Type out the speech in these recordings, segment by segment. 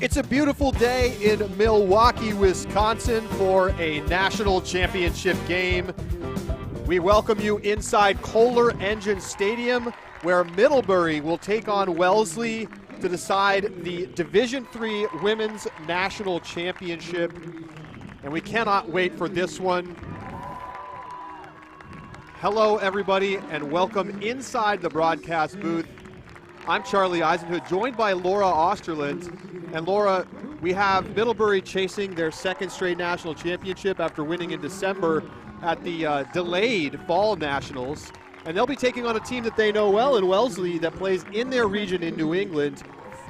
It's a beautiful day in Milwaukee, Wisconsin for a national championship game. We welcome you inside Kohler Engine Stadium, where Middlebury will take on Wellesley to decide the Division III Women's National Championship. And we cannot wait for this one. Hello, everybody, and welcome inside the broadcast booth. I'm Charlie Eisenhood, joined by Laura Osterland. And Laura, we have Middlebury chasing their second straight national championship after winning in December at the delayed Fall Nationals. And they'll be taking on a team that they know well in Wellesley that plays in their region in New England.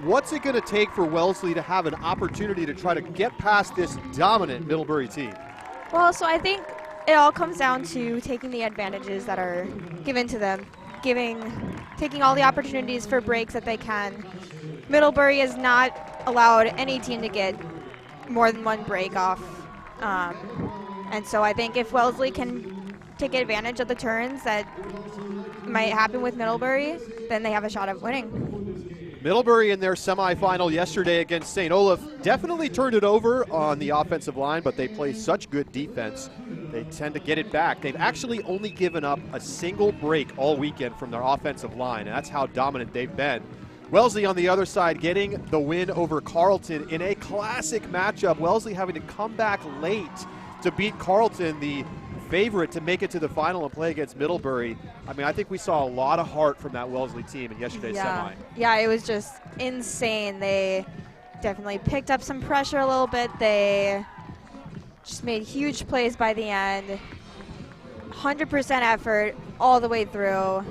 What's it going to take for Wellesley to have an opportunity to try to get past this dominant Middlebury team? Well, so I think it all comes down to taking the advantages that are given to them, taking all the opportunities for breaks that they can. Middlebury has not allowed any team to get more than one break off. And so I think if Wellesley can take advantage of the turns that might happen with Middlebury, then they have a shot at winning. Middlebury in their semifinal yesterday against St. Olaf definitely turned it over on the offensive line, but they play such good defense. They tend to get it back. They've actually only given up a single break all weekend from their offensive line, and that's how dominant they've been. Wellesley on the other side getting the win over Carleton in a classic matchup. Wellesley having to come back late to beat Carleton, the favorite to make it to the final and play against Middlebury. I mean, I think we saw a lot of heart from that Wellesley team in yesterday's semi. Yeah, it was just insane. They definitely picked up some pressure a little bit. They just made huge plays by the end. 100% effort all the way through.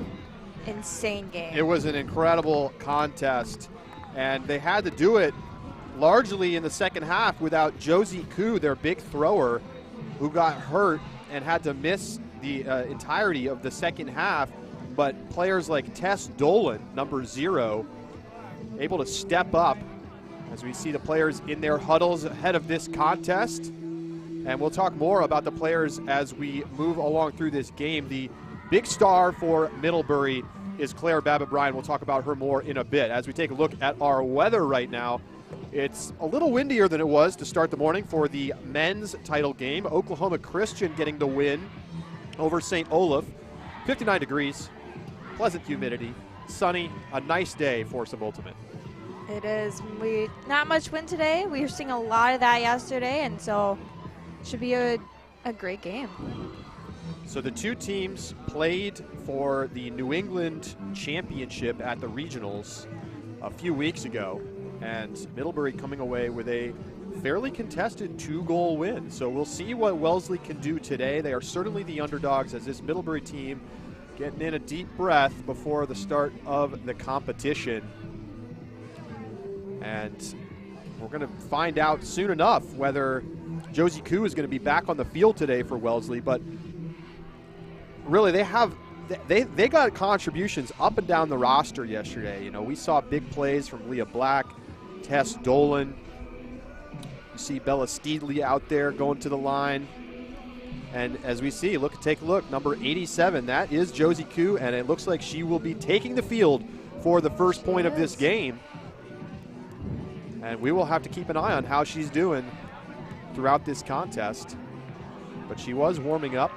Insane game. It was an incredible contest, and they had to do it largely in the second half without Josie Koo, their big thrower, who got hurt and had to miss the entirety of the second half. But players like Tess Dolan, number 0, able to step up as we see the players in their huddles ahead of this contest. And we'll talk more about the players as we move along through this game. The big star for Middlebury is Claire Babbitt-Bryan. We'll talk about her more in a bit. As we take a look at our weather right now, it's a little windier than it was to start the morning for the men's title game. Oklahoma Christian getting the win over St. Olaf. 59 degrees, pleasant humidity, sunny, a nice day for some Ultimate. It is. Not much wind today. We were seeing a lot of that yesterday, and so it should be a great game. So the two teams played for the New England Championship at the regionals a few weeks ago, and Middlebury coming away with a fairly contested 2-goal win. So we'll see what Wellesley can do today. They are certainly the underdogs, as this Middlebury team getting in a deep breath before the start of the competition. And we're going to find out soon enough whether Josie Koo is going to be back on the field today for Wellesley. But really, they got contributions up and down the roster yesterday. You know, we saw big plays from Leah Black, Tess Dolan. You see Bella Steedley out there going to the line. And as we see, take a look, number 87, that is Josie Koo, and it looks like she will be taking the field for the first point of this game. And we will have to keep an eye on how she's doing throughout this contest. But she was warming up.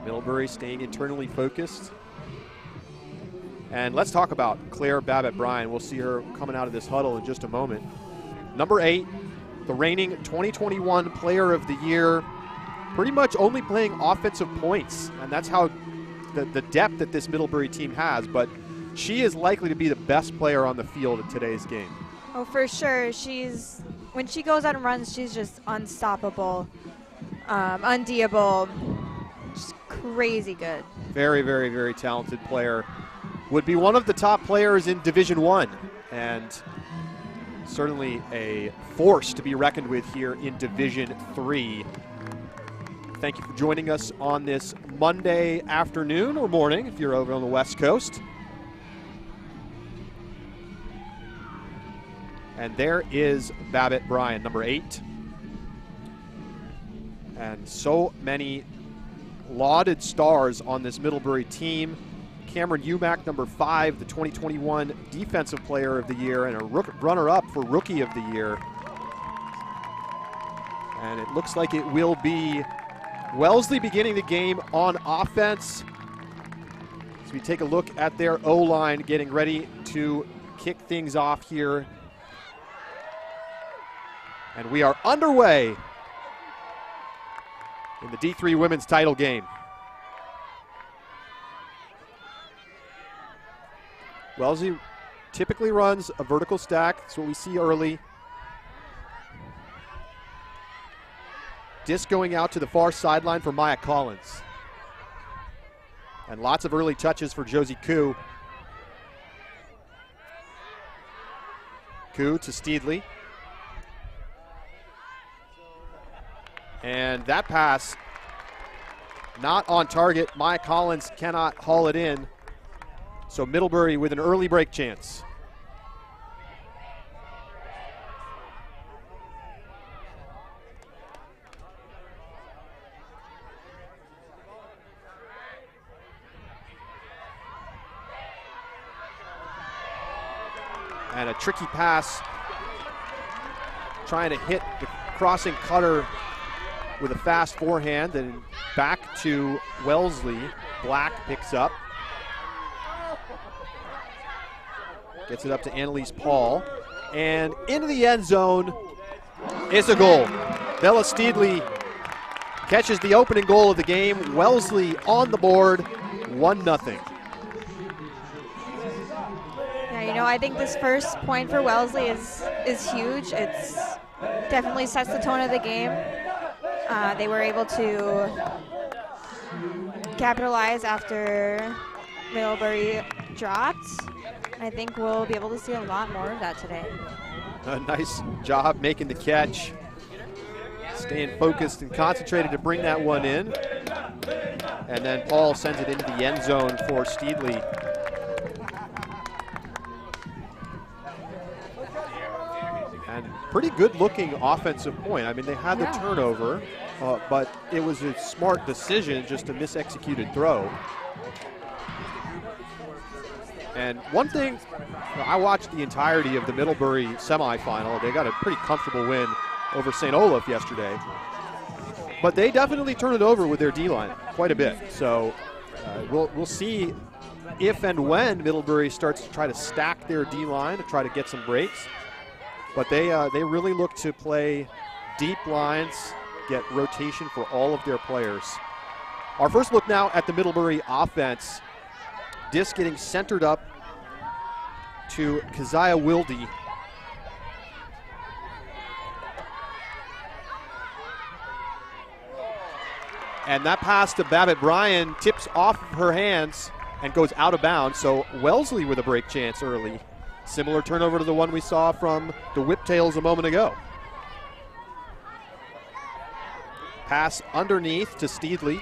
Middlebury staying internally focused. And let's talk about Claire Babbitt-Bryan. We'll see her coming out of this huddle in just a moment. Number 8, the reigning 2021 Player of the Year, pretty much only playing offensive points. And that's how the depth that this Middlebury team has. But she is likely to be the best player on the field in today's game. Oh, for sure. When she goes out and runs, she's just unstoppable, undeable. Just crazy good. Very, very, very talented player. Would be one of the top players in Division I, and certainly a force to be reckoned with here in Division III. Thank you for joining us on this Monday afternoon or morning if you're over on the West Coast. And there is Babbitt-Bryan, number 8. And so many lauded stars on this Middlebury team. Cameron Umack, number 5, the 2021 Defensive Player of the Year, and a runner-up for Rookie of the Year. And it looks like it will be Wellesley beginning the game on offense. So we take a look at their O-line getting ready to kick things off here. And we are underway in the D3 women's title game. Wellesley typically runs a vertical stack. That's what we see early. Disc going out to the far sideline for Maya Collins. And lots of early touches for Josie Koo. Koo to Steedley. And that pass not on target. Maya Collins cannot haul it in. So Middlebury with an early break chance. And a tricky pass, trying to hit the crossing cutter with a fast forehand, and back to Wellesley. Black picks up. Gets it up to Annalise Paul. And into the end zone. It's a goal. Bella Steedley catches the opening goal of the game. Wellesley on the board, 1-0. You know, I think this first point for Wellesley is huge. It's definitely sets the tone of the game. They were able to capitalize after Middlebury dropped. I think we'll be able to see a lot more of that today. A nice job making the catch. Staying focused and concentrated to bring that one in. And then Paul sends it into the end zone for Steedley. And pretty good looking offensive point. I mean, they had the turnover, but it was a smart decision, just a misexecuted throw. And one thing, I watched the entirety of the Middlebury semifinal. They got a pretty comfortable win over St. Olaf yesterday. But they definitely turn it over with their D-line quite a bit. So we'll see if and when Middlebury starts to try to stack their D-line to try to get some breaks. But they really look to play deep lines, get rotation for all of their players. Our first look now at the Middlebury offense. Disc getting centered up to Keziah Wilde. And that pass to Babbitt Bryan tips off of her hands and goes out of bounds. So Wellesley with a break chance early. Similar turnover to the one we saw from the Whiptails a moment ago. Pass underneath to Steedley.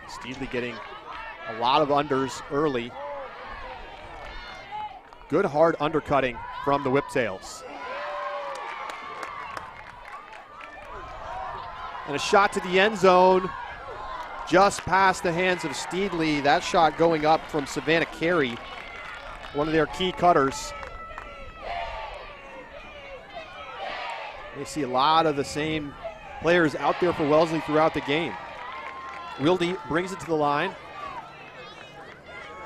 Steedley getting a lot of unders early. Good hard undercutting from the Whiptails. And a shot to the end zone, just past the hands of Steedley. That shot going up from Savannah Carey, one of their key cutters. They see a lot of the same players out there for Wellesley throughout the game. Wilde brings it to the line.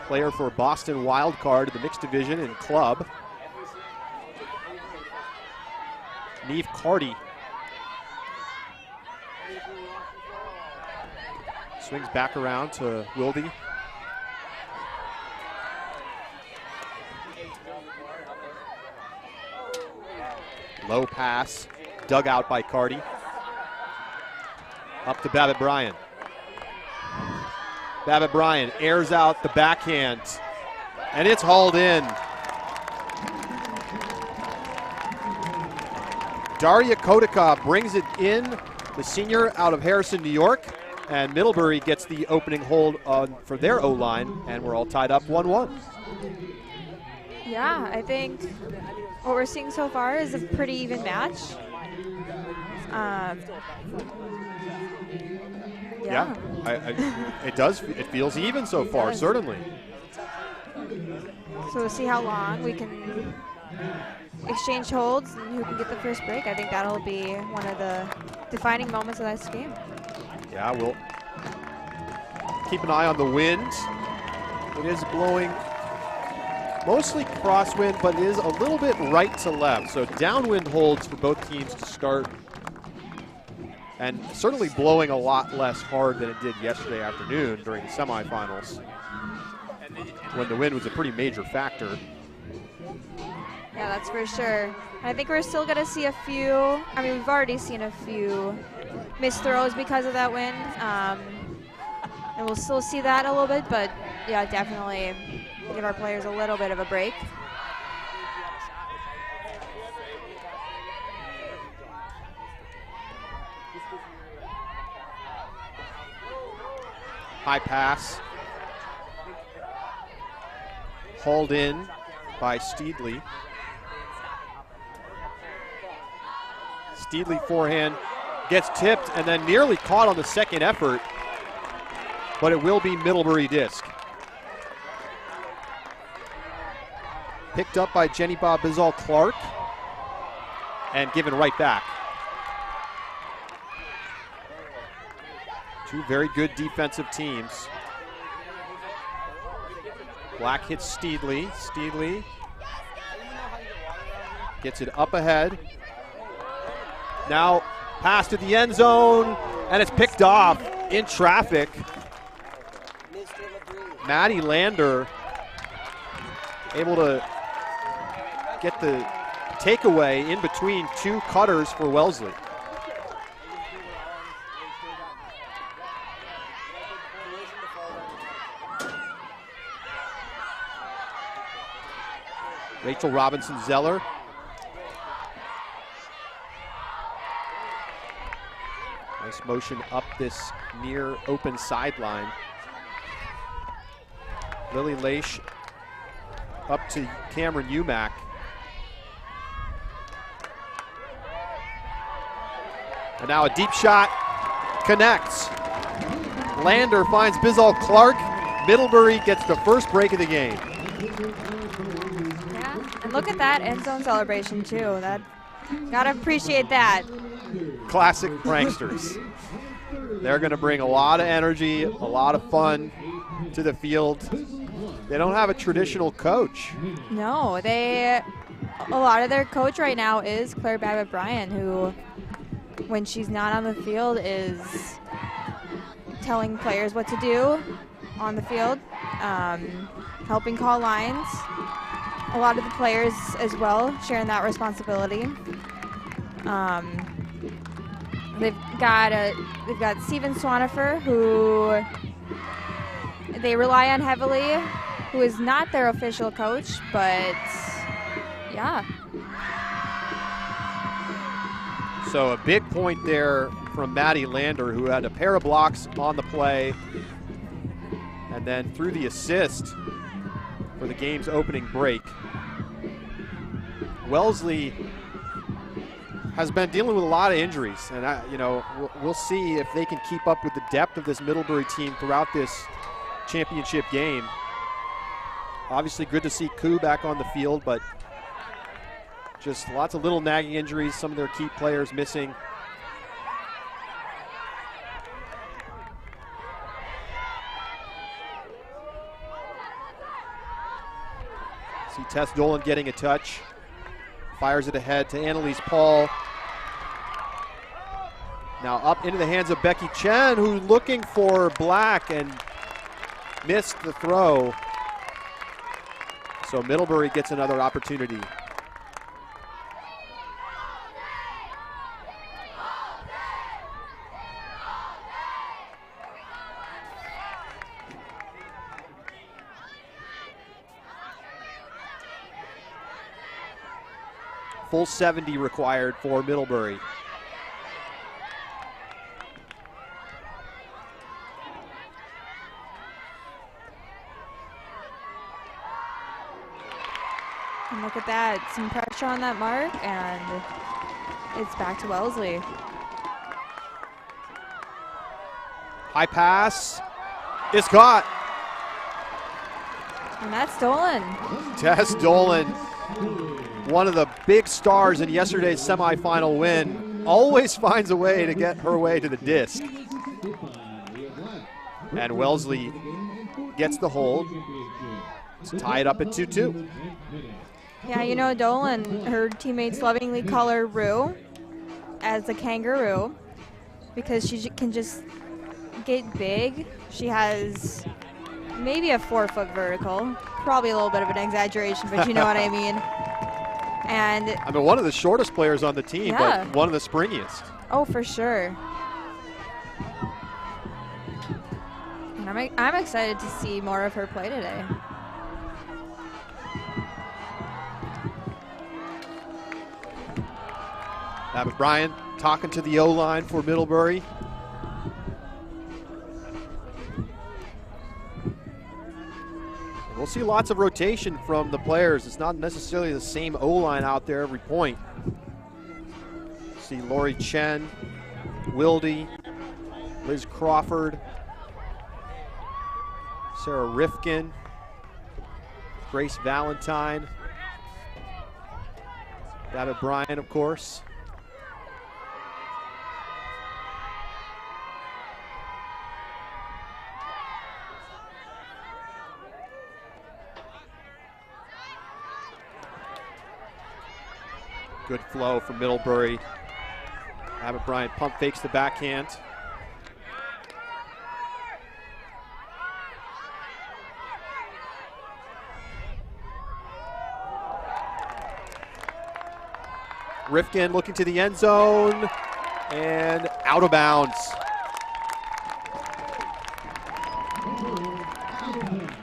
Player for Boston Wildcard, the mixed division and club. Neve Carty. Swings back around to Wilde. Low pass, dug out by Carty. Up to Babbitt Bryan. Babbitt Bryan airs out the backhand, and it's hauled in. Daria Kodika brings it in, the senior out of Harrison, New York, and Middlebury gets the opening hold on for their O-line, and we're all tied up 1-1. Yeah, I think what we're seeing so far is a pretty even match. Yeah. It feels even so far, certainly. So we'll see how long we can exchange holds and who can get the first break. I think that'll be one of the defining moments of this game. Yeah, we'll keep an eye on the wind. It is blowing mostly crosswind, but it is a little bit right to left. So downwind holds for both teams to start. And certainly blowing a lot less hard than it did yesterday afternoon during the semifinals, when the wind was a pretty major factor. Yeah, that's for sure. I think we're still going to see a few, I mean, we've already seen a few missed throws because of that wind. And we'll still see that a little bit, but yeah, definitely give our players a little bit of a break. High pass. Hauled in by Steedley. Steedley forehand gets tipped and then nearly caught on the second effort, but it will be Middlebury disc. Picked up by Jenny Bob Bizal Clark and given right back. Two very good defensive teams. Black hits Steedley. Steedley gets it up ahead. Now pass to the end zone, and it's picked off in traffic. Maddie Lander able to get the takeaway in between two cutters for Wellesley. Rachel Robinson-Zeller. Nice motion up this near open sideline. Lily Leish up to Cameron Umack. And now a deep shot connects. Lander finds Bizal Clark. Middlebury gets the first break of the game. And look at that end zone celebration too. That, gotta appreciate that. Classic pranksters. They're gonna bring a lot of energy, a lot of fun to the field. They don't have a traditional coach. No, a lot of their coach right now is Claire Babbitt Bryan, who, when she's not on the field, is telling players what to do on the field, helping call lines. A lot of the players as well sharing that responsibility. They've got Steven Swanifer, who they rely on heavily, who is not their official coach, but yeah. So a big point there from Maddie Lander, who had a pair of blocks on the play, and then through the assist for the game's opening break. Wellesley has been dealing with a lot of injuries, and we'll see if they can keep up with the depth of this Middlebury team throughout this championship game. Obviously good to see Koo back on the field, but just lots of little nagging injuries, some of their key players missing. See Tess Dolan getting a touch. Fires it ahead to Annalise Paul. Now up into the hands of Becky Chen, who's looking for Black and missed the throw. So Middlebury gets another opportunity. Full 70 required for Middlebury. Look at that. Some pressure on that mark, and it's back to Wellesley. High pass is caught. And that's Dolan. Tess Dolan, one of the big stars in yesterday's semifinal win, always finds a way to get her way to the disc. And Wellesley gets the hold. It's tied up at 2-2. Yeah, you know, Dolan, her teammates lovingly call her Roo as a kangaroo because she can just get big. She has maybe a 4-foot vertical, probably a little bit of an exaggeration, but you know what I mean. And I mean, one of the shortest players on the team, yeah. But one of the springiest. Oh, for sure. And I'm excited to see more of her play today. Abbott Bryant talking to the O-line for Middlebury. We'll see lots of rotation from the players. It's not necessarily the same O-line out there every point. See Lori Chen, Wilde, Liz Crawford, Sarah Rifkin, Grace Valentine, Abbott Bryant, of course. Good flow from Middlebury. Abbott Bryant pump fakes the backhand. Rifkin looking to the end zone and out of bounds.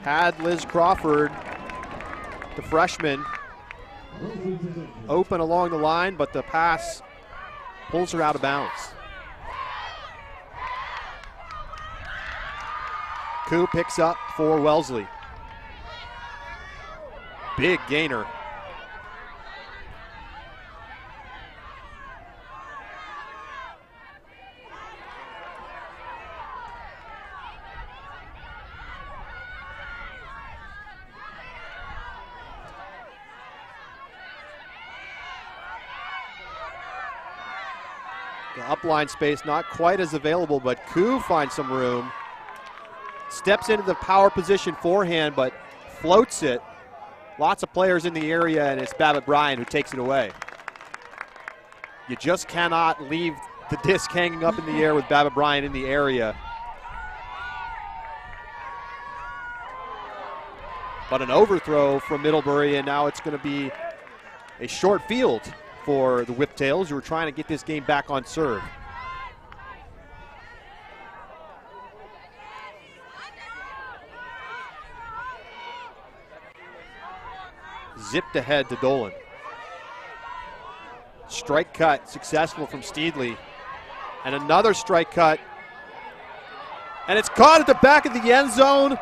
Had Liz Crawford, the freshman, open along the line, but the pass pulls her out of bounds. Koo picks up for Wellesley. Big gainer. The upline space not quite as available, but Koo finds some room. Steps into the power position forehand, but floats it. Lots of players in the area, and it's Abbott Bryant who takes it away. You just cannot leave the disc hanging up in the air with Abbott Bryant in the area. But an overthrow from Middlebury, and now it's going to be a short field for the Whiptails, who are trying to get this game back on serve. Zipped ahead to Dolan. Strike cut successful from Steedley. And another strike cut. And it's caught at the back of the end zone.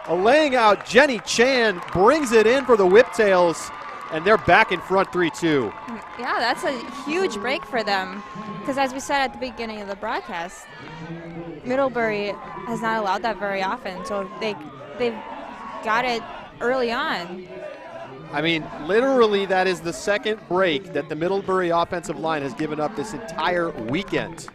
A laying out Jenny Chan brings it in for the Whiptails, and they're back in front 3-2. Yeah, that's a huge break for them. Because as we said at the beginning of the broadcast, Middlebury has not allowed that very often. So they've got it early on. I mean, literally that is the second break that the Middlebury offensive line has given up this entire weekend.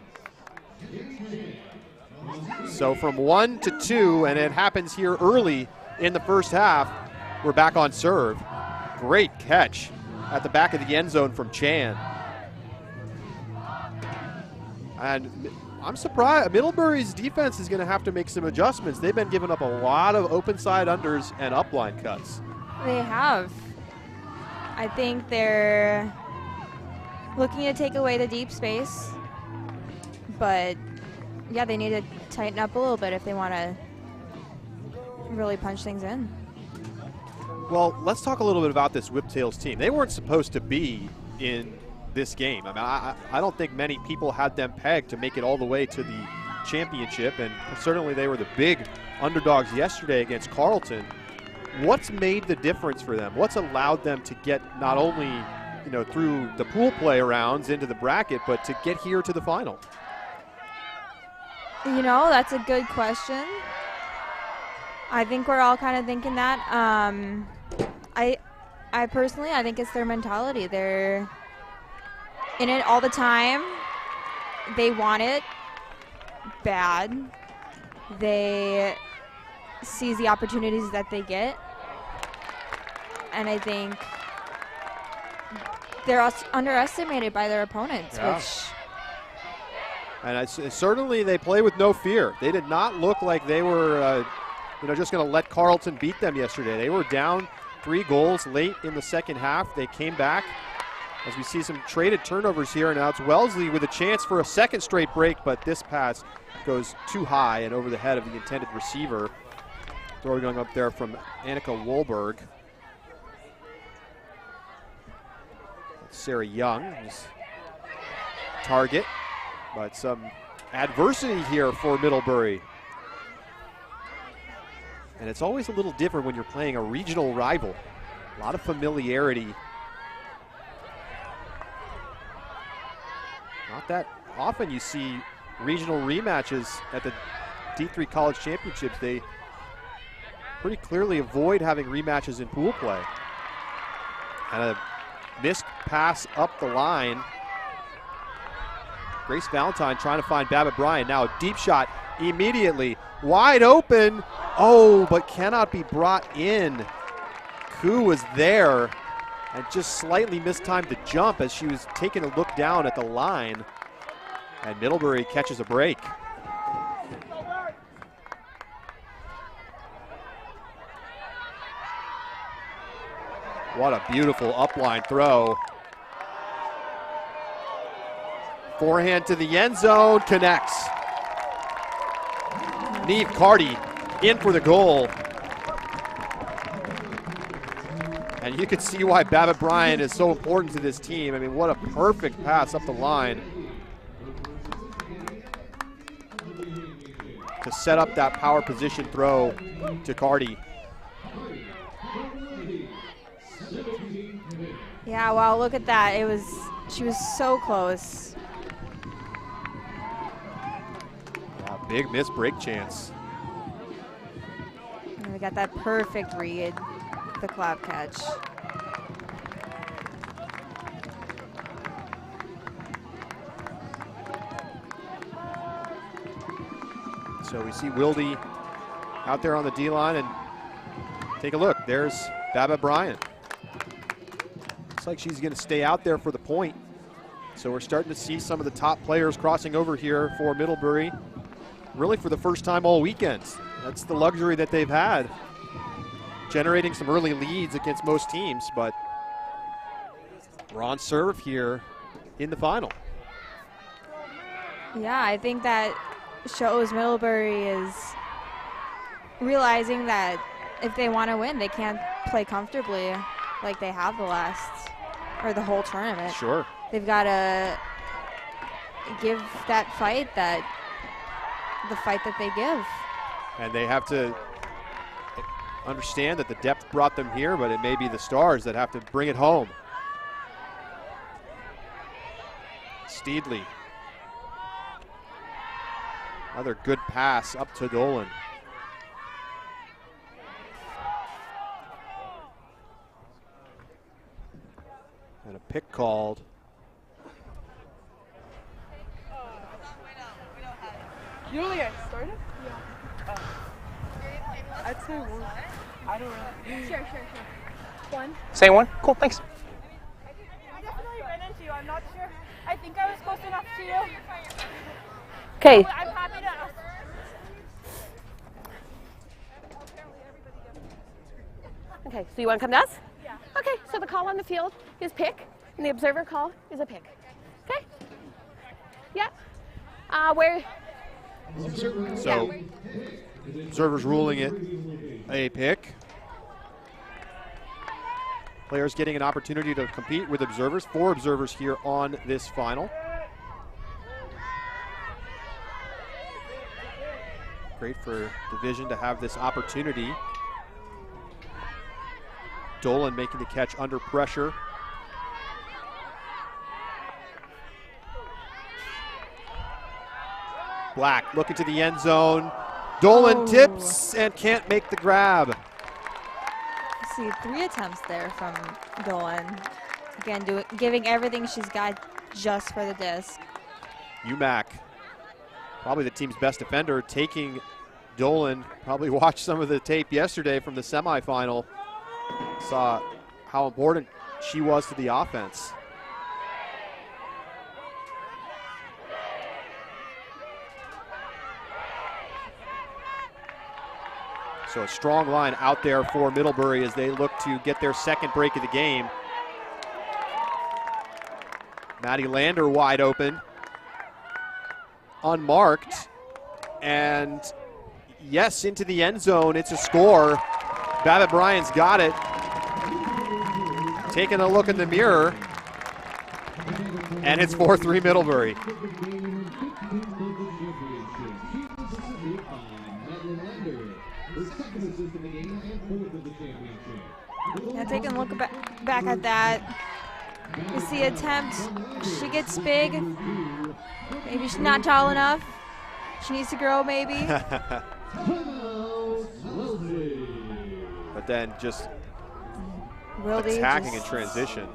So from 1 to 2, and it happens here early in the first half, we're back on serve. Great catch at the back of the end zone from Chan. And I'm surprised. Middlebury's defense is going to have to make some adjustments. They've been giving up a lot of open side unders and upline cuts. They have. I think they're looking to take away the deep space. But, yeah, they need to tighten up a little bit if they want to really punch things in. Well, let's talk a little bit about this Whiptails team. They weren't supposed to be in this game. I mean, I don't think many people had them pegged to make it all the way to the championship, and certainly they were the big underdogs yesterday against Carleton. what's made the difference for them? What's allowed them to get not only, through the pool play rounds into the bracket, but to get here to the final? That's a good question. I think we're all kind of thinking that. I personally, I think it's their mentality. They're in it all the time. They want it bad. They seize the opportunities that they get. And I think they're underestimated by their opponents, which... And certainly they play with no fear. They did not look like they were just going to let Carleton beat them yesterday. They were down 3 goals late in the second half. They came back as we see some traded turnovers here. Now it's Wellesley with a chance for a second straight break, but this pass goes too high and over the head of the intended receiver. Throw going up there from Annika Wohlberg. Sarah Young is target, but some adversity here for Middlebury. And it's always a little different when you're playing a regional rival. A lot of familiarity. Not that often you see regional rematches at the D3 College Championships. They pretty clearly avoid having rematches in pool play. And a missed pass up the line. Grace Valentine trying to find Babbitt Bryan. Now a deep shot immediately. Wide open. Oh, but cannot be brought in. Koo was there and just slightly mistimed the jump as she was taking a look down at the line. And Middlebury catches a break. What a beautiful upline throw. Forehand to the end zone, connects. Neve Carty in for the goal. And you can see why Babbitt Bryan is so important to this team. I mean, what a perfect pass up the line to set up that power position throw to Carty. Yeah, wow, look at that. She was so close. Yeah, big missed break chance. And we got that perfect read, the clap catch. So we see Wilde out there on the D-line, and take a look. There's Babbitt Bryan. Looks like she's going to stay out there for the point. So we're starting to see some of the top players crossing over here for Middlebury, really for the first time all weekend. That's the luxury that they've had, generating some early leads against most teams, but we're on serve here in the final. Yeah, I think that shows Middlebury is realizing that if they want to win, they can't play comfortably like they have the whole tournament. Sure. They've got to give that fight the fight that they give. And they have to understand that the depth brought them here, but it may be the Stars that have to bring it home. Steedley. Another good pass up to Dolan. And a pick called. Julia started? Yeah. I'd say one. I don't know. Sure. One. Say one? Cool, thanks. I definitely ran into you. I'm not sure. I think I was close enough to you. Okay. I'm happy to. Okay, so you want to come to us? Yeah. Okay, so the call on the field is pick, and the observer call is a pick. Okay? Yeah. Where? So, observers ruling it a pick. Players getting an opportunity to compete with observers. 4 observers here on this final. Great for division to have this opportunity. Dolan making the catch under pressure. Black looking to the end zone. Dolan tips and can't make the grab. See 3 attempts there from Dolan. Again, giving everything she's got just for the disc. UMac, probably the team's best defender, taking Dolan. Probably watched some of the tape yesterday from the semifinal. Saw how important she was to the offense. So a strong line out there for Middlebury as they look to get their second break of the game. Maddie Lander wide open, unmarked, and yes, into the end zone. It's a score. Babbitt Bryan's got it. Taking a look in the mirror, and it's 4-3 Middlebury. Now taking a look back at that, you see attempt, she gets big, maybe she's not tall enough, she needs to grow maybe. But then just Wildy attacking in transition.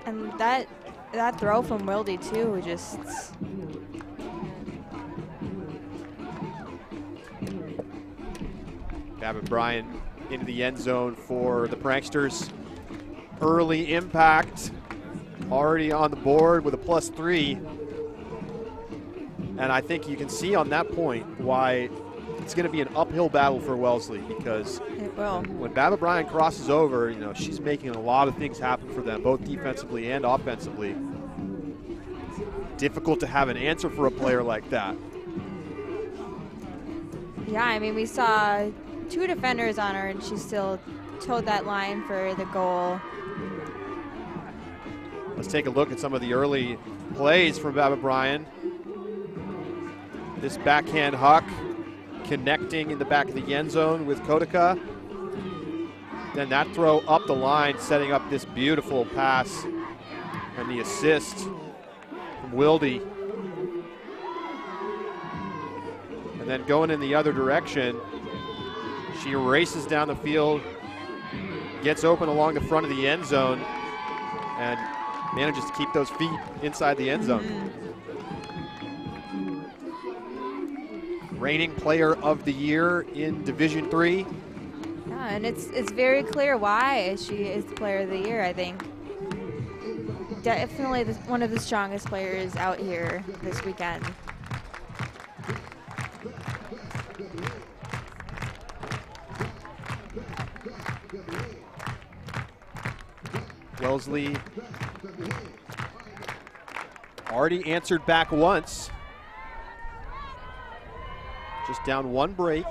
And that throw from Wildy too, just. Babbitt Bryan into the end zone for the Pranksters. Early impact, already on the board with a +3. And I think you can see on that point why it's going to be an uphill battle for Wellesley, because It will. when Babbitt Bryan crosses over, you know, she's making a lot of things happen for them, both defensively and offensively. Difficult to have an answer for a player like that. Yeah, I mean, we saw 2 defenders on her, and she still towed that line for the goal. Let's take a look at some of the early plays from Babbitt Bryan. This backhand huck connecting in the back of the end zone with Kotica. Then that throw up the line, setting up this beautiful pass and the assist from Wildy. And then going in the other direction, she races down the field, gets open along the front of the end zone, and manages to keep those feet inside the end zone. Reigning player of the year in Division III. Yeah, and it's very clear why she is the player of the year, I think. Definitely one of the strongest players out here this weekend. Wellesley already answered back once. Just down 1 break.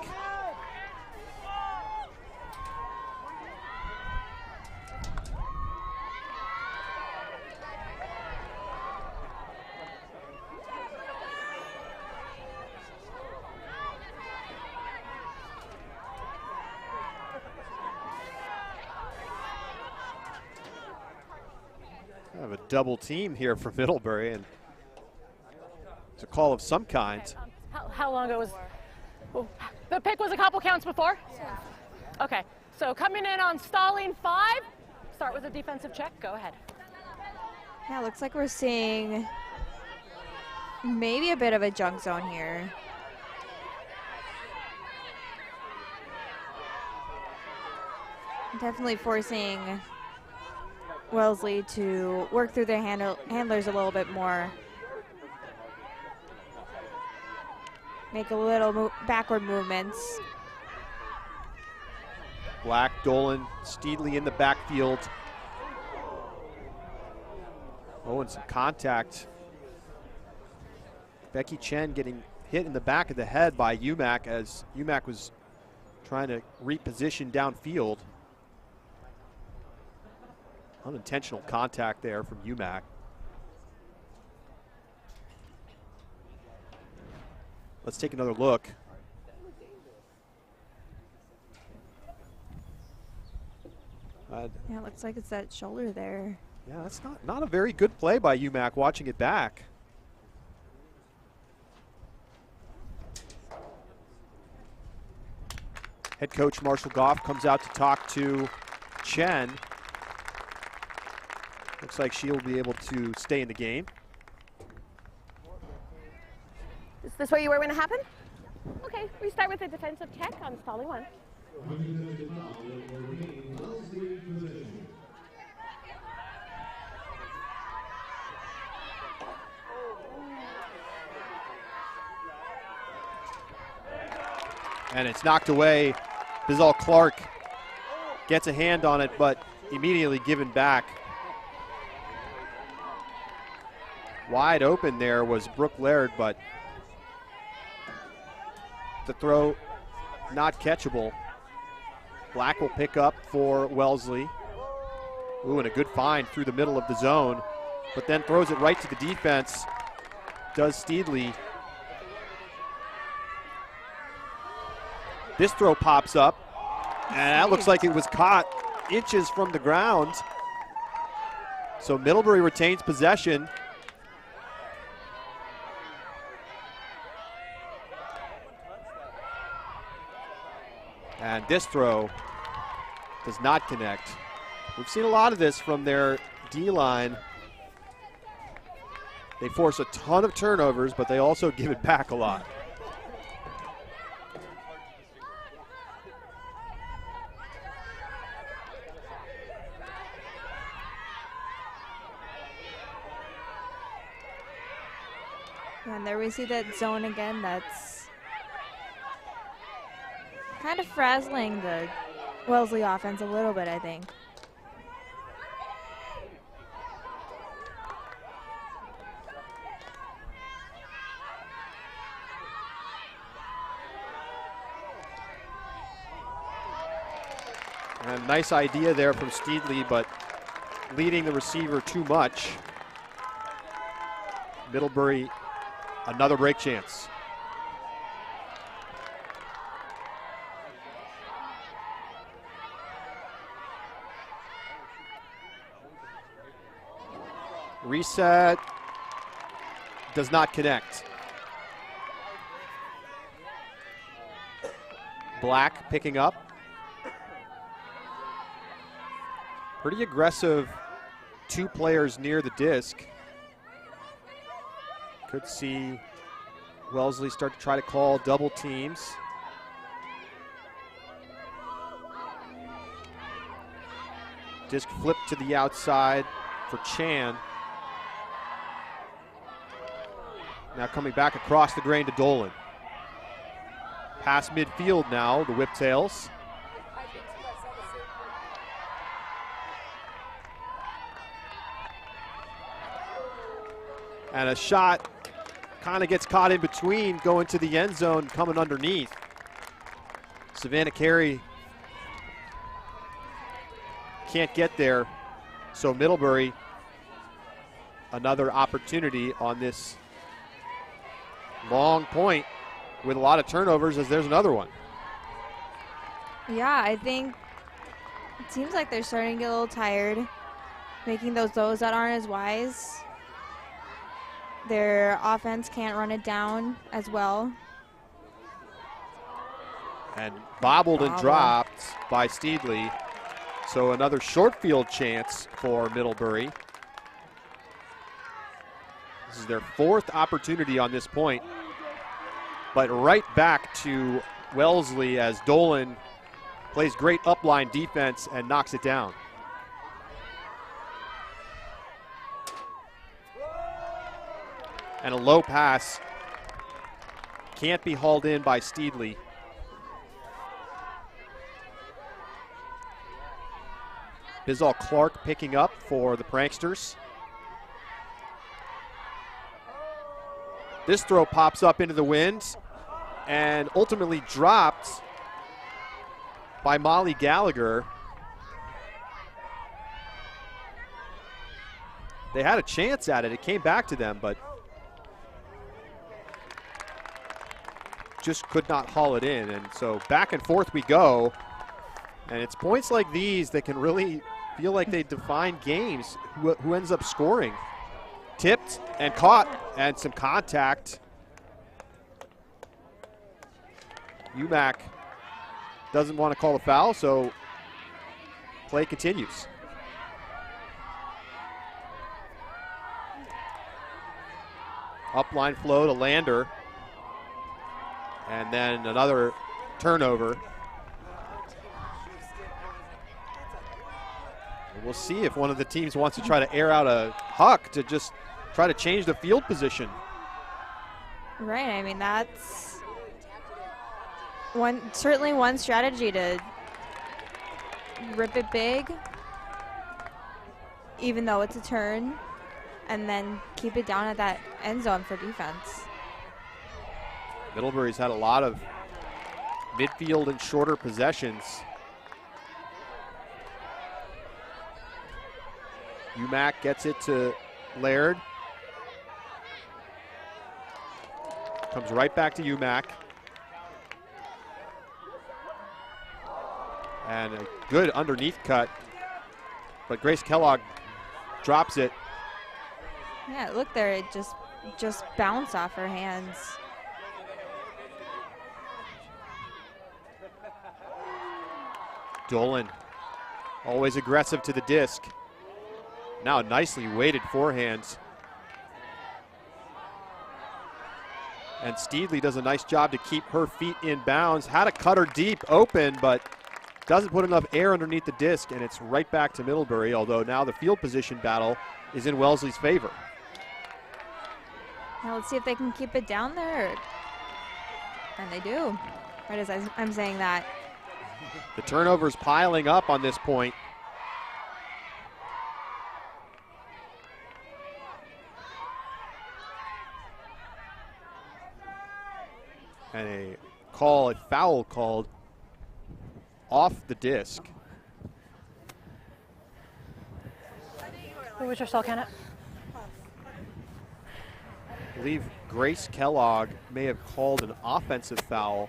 Kind of a double team here for Middlebury, and it's a call of some kind. How long ago was the pick? Was a couple counts before? Okay, so coming in on stalling 5. Start with a defensive check. Go ahead. Yeah, looks like we're seeing maybe a bit of a junk zone here. Definitely forcing Wellesley to work through their handlers a little bit more. Make a little backward movements. Black, Dolan, Steedley in the backfield. Oh, and some contact. Becky Chen getting hit in the back of the head by UMac as UMac was trying to reposition downfield. Unintentional contact there from UMac. Let's take another look. Yeah, it looks like it's that shoulder there. Yeah, that's not a very good play by UMac watching it back. Head coach Marshall Goff comes out to talk to Chen. Looks like she'll be able to stay in the game. Is this where you were when it happened? Okay, we start with a defensive check on stalling 1. And it's knocked away. Bizal Clark gets a hand on it, but immediately given back. Wide open there was Brooke Laird, but the throw not catchable. Black will pick up for Wellesley. Ooh, and a good find through the middle of the zone, but then throws it right to the defense. Does Steedley. This throw pops up, and that looks like it was caught inches from the ground. So Middlebury retains possession. And this throw does not connect. We've seen a lot of this from their D-line. They force a ton of turnovers, but they also give it back a lot. And there we see that zone again that's kind of frazzling the Wellesley offense a little bit, I think. And nice idea there from Steedley, but leading the receiver too much. Middlebury, another break chance. Reset does not connect. Black picking up. Pretty aggressive, 2 players near the disc. Could see Wellesley start to try to call double teams. Disc flipped to the outside for Chan. Now coming back across the grain to Dolan. Past midfield now, the Whiptails. And a shot kind of gets caught in between, going to the end zone, coming underneath. Savannah Carey can't get there. So Middlebury, another opportunity on this long point with a lot of turnovers, as there's another one. Yeah, I think it seems like they're starting to get a little tired, making those throws that aren't as wise. Their offense can't run it down as well. And bobbled and dropped by Steedley. So another short field chance for Middlebury. This is their 4th opportunity on this point. But right back to Wellesley as Dolan plays great upline defense and knocks it down. And a low pass can't be hauled in by Steedley. Bizal Clark picking up for the Pranksters. This throw pops up into the wind and ultimately dropped by Molly Gallagher. They had a chance at it. It came back to them, but just could not haul it in. And so back and forth we go. And it's points like these that can really feel like they define games, who ends up scoring. Tipped and caught, and some contact. UMac doesn't want to call the foul, so play continues. Upline flow to Lander. And then another turnover. We'll see if one of the teams wants to try to air out a huck to just try to change the field position. Right, I mean, that's certainly one strategy, to rip it big, even though it's a turn, and then keep it down at that end zone for defense. Middlebury's had a lot of midfield and shorter possessions. UMac gets it to Laird. Comes right back to UMac. And a good underneath cut, but Grace Kellogg drops it. Yeah, look there, it just bounced off her hands. Dolan, always aggressive to the disc. Now nicely weighted forehands. And Steedley does a nice job to keep her feet in bounds. Had to cut her deep open, but doesn't put enough air underneath the disc, and it's right back to Middlebury, although now the field position battle is in Wellesley's favor. Now let's see if they can keep it down there. And they do, right as I'm saying that. The turnovers piling up on this point. And a foul called off the disc. What was your stall count at? I believe Grace Kellogg may have called an offensive foul.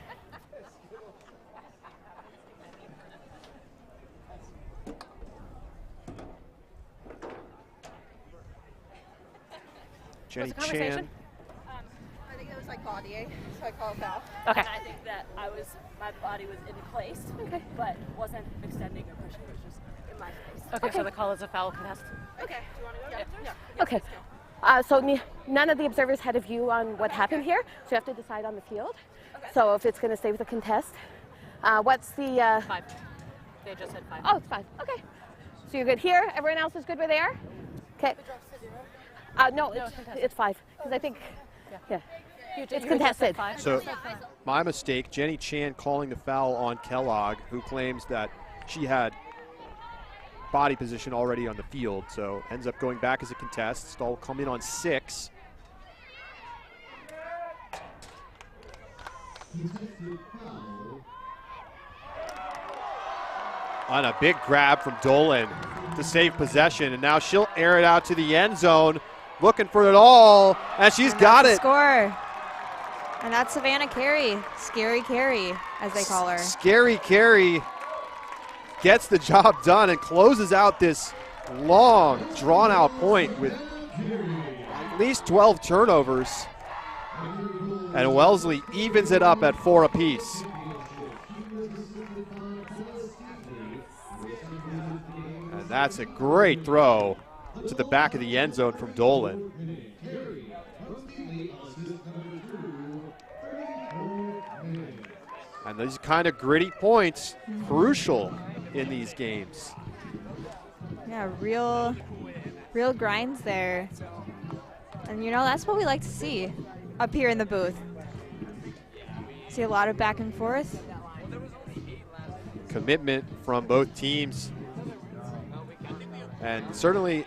Jenny Chan. I think it was like bodying, so I called foul. Okay. And I think that my body was in place, but wasn't extending or pushing. It was just in my face. Okay, so the call is a foul contest. Okay. Do you want to go? Yeah. Okay. So none of the observers had a view on what happened here, so you have to decide on the field. Okay. So if it's going to stay with the contest, what's the? 5. They just said 5. Oh, it's 5. Okay. So you're good here. Everyone else is good where they are. Okay. No, it's 5 because I think. Yeah. It's contested. So my mistake, Jenny Chan calling the foul on Kellogg, who claims that she had body position already on the field, so ends up going back as a contest. Stall will come in on 6. On a big grab from Dolan to save possession, and now she'll air it out to the end zone, looking for it all, and she's got it. Score. And that's Savannah Carey, Scary Carey, as they call her. Scary Carey gets the job done and closes out this long, drawn-out point with at least 12 turnovers. And Wellesley evens it up at 4 apiece. And that's a great throw to the back of the end zone from Dolan. And these kind of gritty points, crucial in these games. Yeah, real grinds there. And that's what we like to see up here in the booth. See a lot of back and forth. Commitment from both teams. And certainly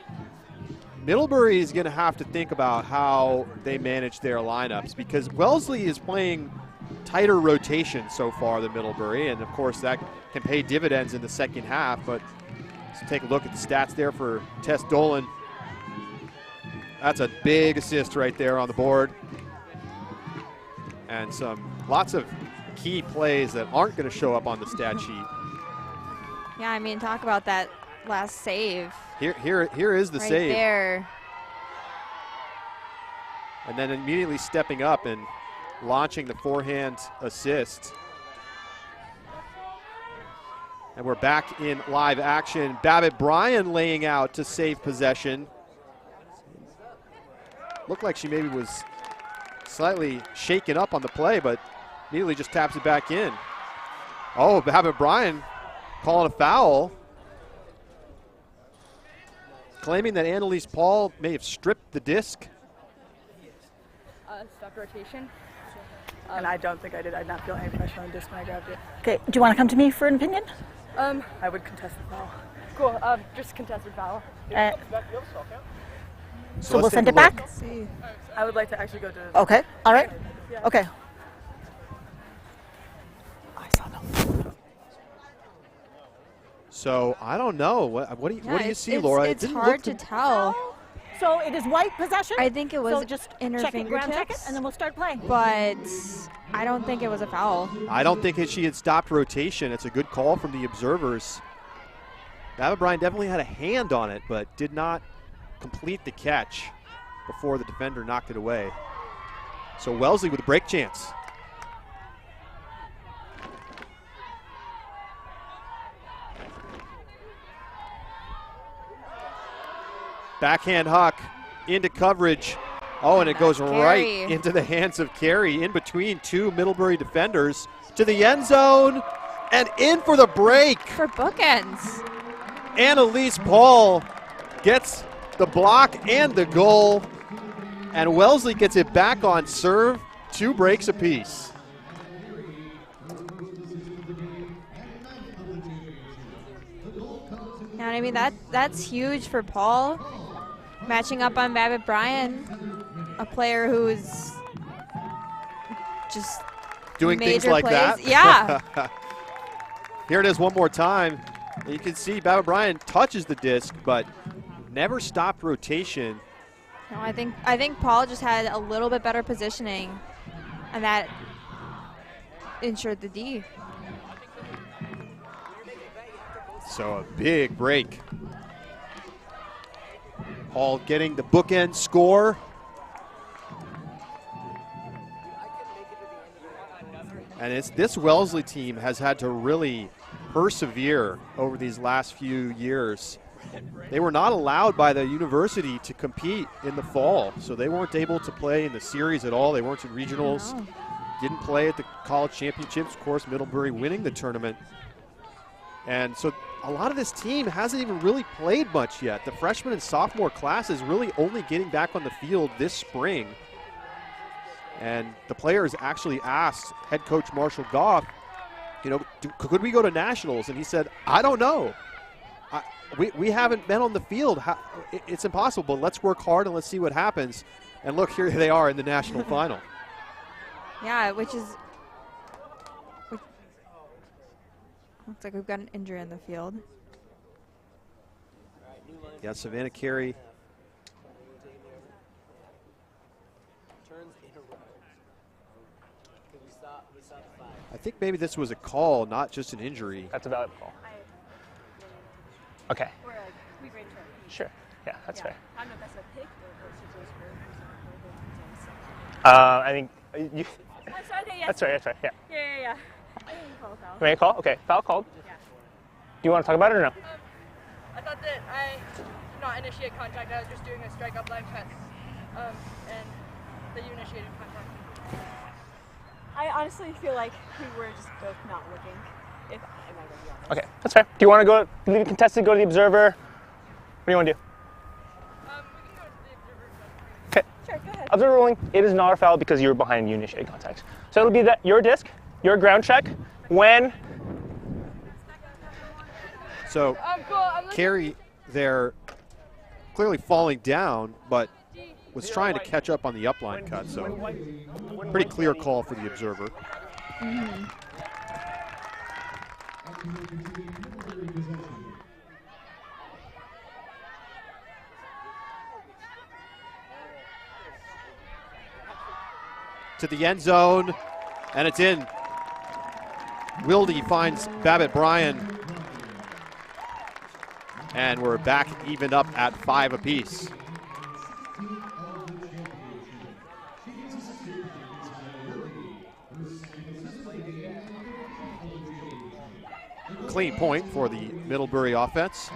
Middlebury is going to have to think about how they manage their lineups, because Wellesley is playing tighter rotation so far than Middlebury, and of course that can pay dividends in the second half. But let's take a look at the stats there for Tess Dolan. That's a big assist right there on the board, and lots of key plays that aren't going to show up on the stat sheet. Yeah, I mean, talk about that last save. Here is the right save. There. And then immediately stepping up and launching the forehand assist. And we're back in live action. Babbitt Bryan laying out to save possession. Looked like she maybe was slightly shaken up on the play, but immediately just taps it back in. Oh, Babbitt Bryan calling a foul. Claiming that Annalise Paul may have stripped the disc. Stop rotation. And I don't think I did. I did not feel any pressure on the disc when I grabbed it. Okay, do you want to come to me for an opinion? I would contest the foul. Cool. Just contested foul. So we'll let's send take it a look. back? I would like to actually go to. Okay, all right. Yeah. Okay. I saw no. So I don't know. What do you see, it's, Laura? It's didn't hard look to tell. So it is white possession? I think it was So just in her check it, ground check it, fingertips, and then we'll start playing. but I don't think it was a foul. I don't think she had stopped rotation. It's a good call from the observers. Babbitt Bryan definitely had a hand on it, but did not complete the catch before the defender knocked it away. So Wellesley with a break chance. Backhand huck into coverage. Oh, and it goes Carey. right into the hands of Carey in between two Middlebury defenders to the end zone and in for the break. For bookends. Annalise Paul gets the block and the goal, and Wellesley gets it back on serve. 2 breaks apiece. Yeah, I mean, that's huge for Paul. Matching up on Babbitt Bryan, a player who's just Doing things major like plays. that. Yeah. Here it is one more time. You can see Babbitt Bryan touches the disc, but never stopped rotation. No, I think Paul just had a little bit better positioning, and that ensured the D. So a big break. Paul getting the bookend score. And this Wellesley team has had to really persevere over these last few years. They were not allowed by the university to compete in the fall, so they weren't able to play in the series at all. They weren't in regionals, No. didn't play at the college championships. Of course, Middlebury winning the tournament. And so a lot of this team hasn't even really played much yet. The freshman and sophomore class is really only getting back on the field this spring. And the players actually asked head coach Marshall Goff, could we go to nationals? And he said, I don't know. We haven't been on the field. It's impossible, but let's work hard and let's see what happens. And look, here they are in the national final. Yeah, which is. Looks like we've got an injury in the field. Yeah, Savannah Carey. I think maybe this was a call, not just an injury. That's a valid call. Okay. Or we rate her. Sure. Yeah, that's fair. I don't know if that's a pick or if it's just I think you. I'm sorry, okay, yes. That's right. That's right. Yeah. Yeah. I didn't call a foul. Make a call. Okay. Foul called. Yeah. Do you want to talk about it or no? I thought that I did not initiate contact. I was just doing a strike up line cut, and that you initiated contact. I honestly feel like we were just both not looking. If am I going to be honest? Okay, that's fair. Do you want to go leave it contested? Go to the observer. What do you want to do? We can go to the observer. Okay. Sure, go ahead. Observer ruling. It is not a foul because you were behind. You initiated contact. So it'll be that your disc, your ground check. When. So Cool. Carey there clearly falling down, but was trying to catch up on the upline cut. So pretty clear call for the observer. To the end zone, and it's in. Wilde finds Babbitt Bryan. And we're back evened up at 5 apiece. Clean point for the Middlebury offense.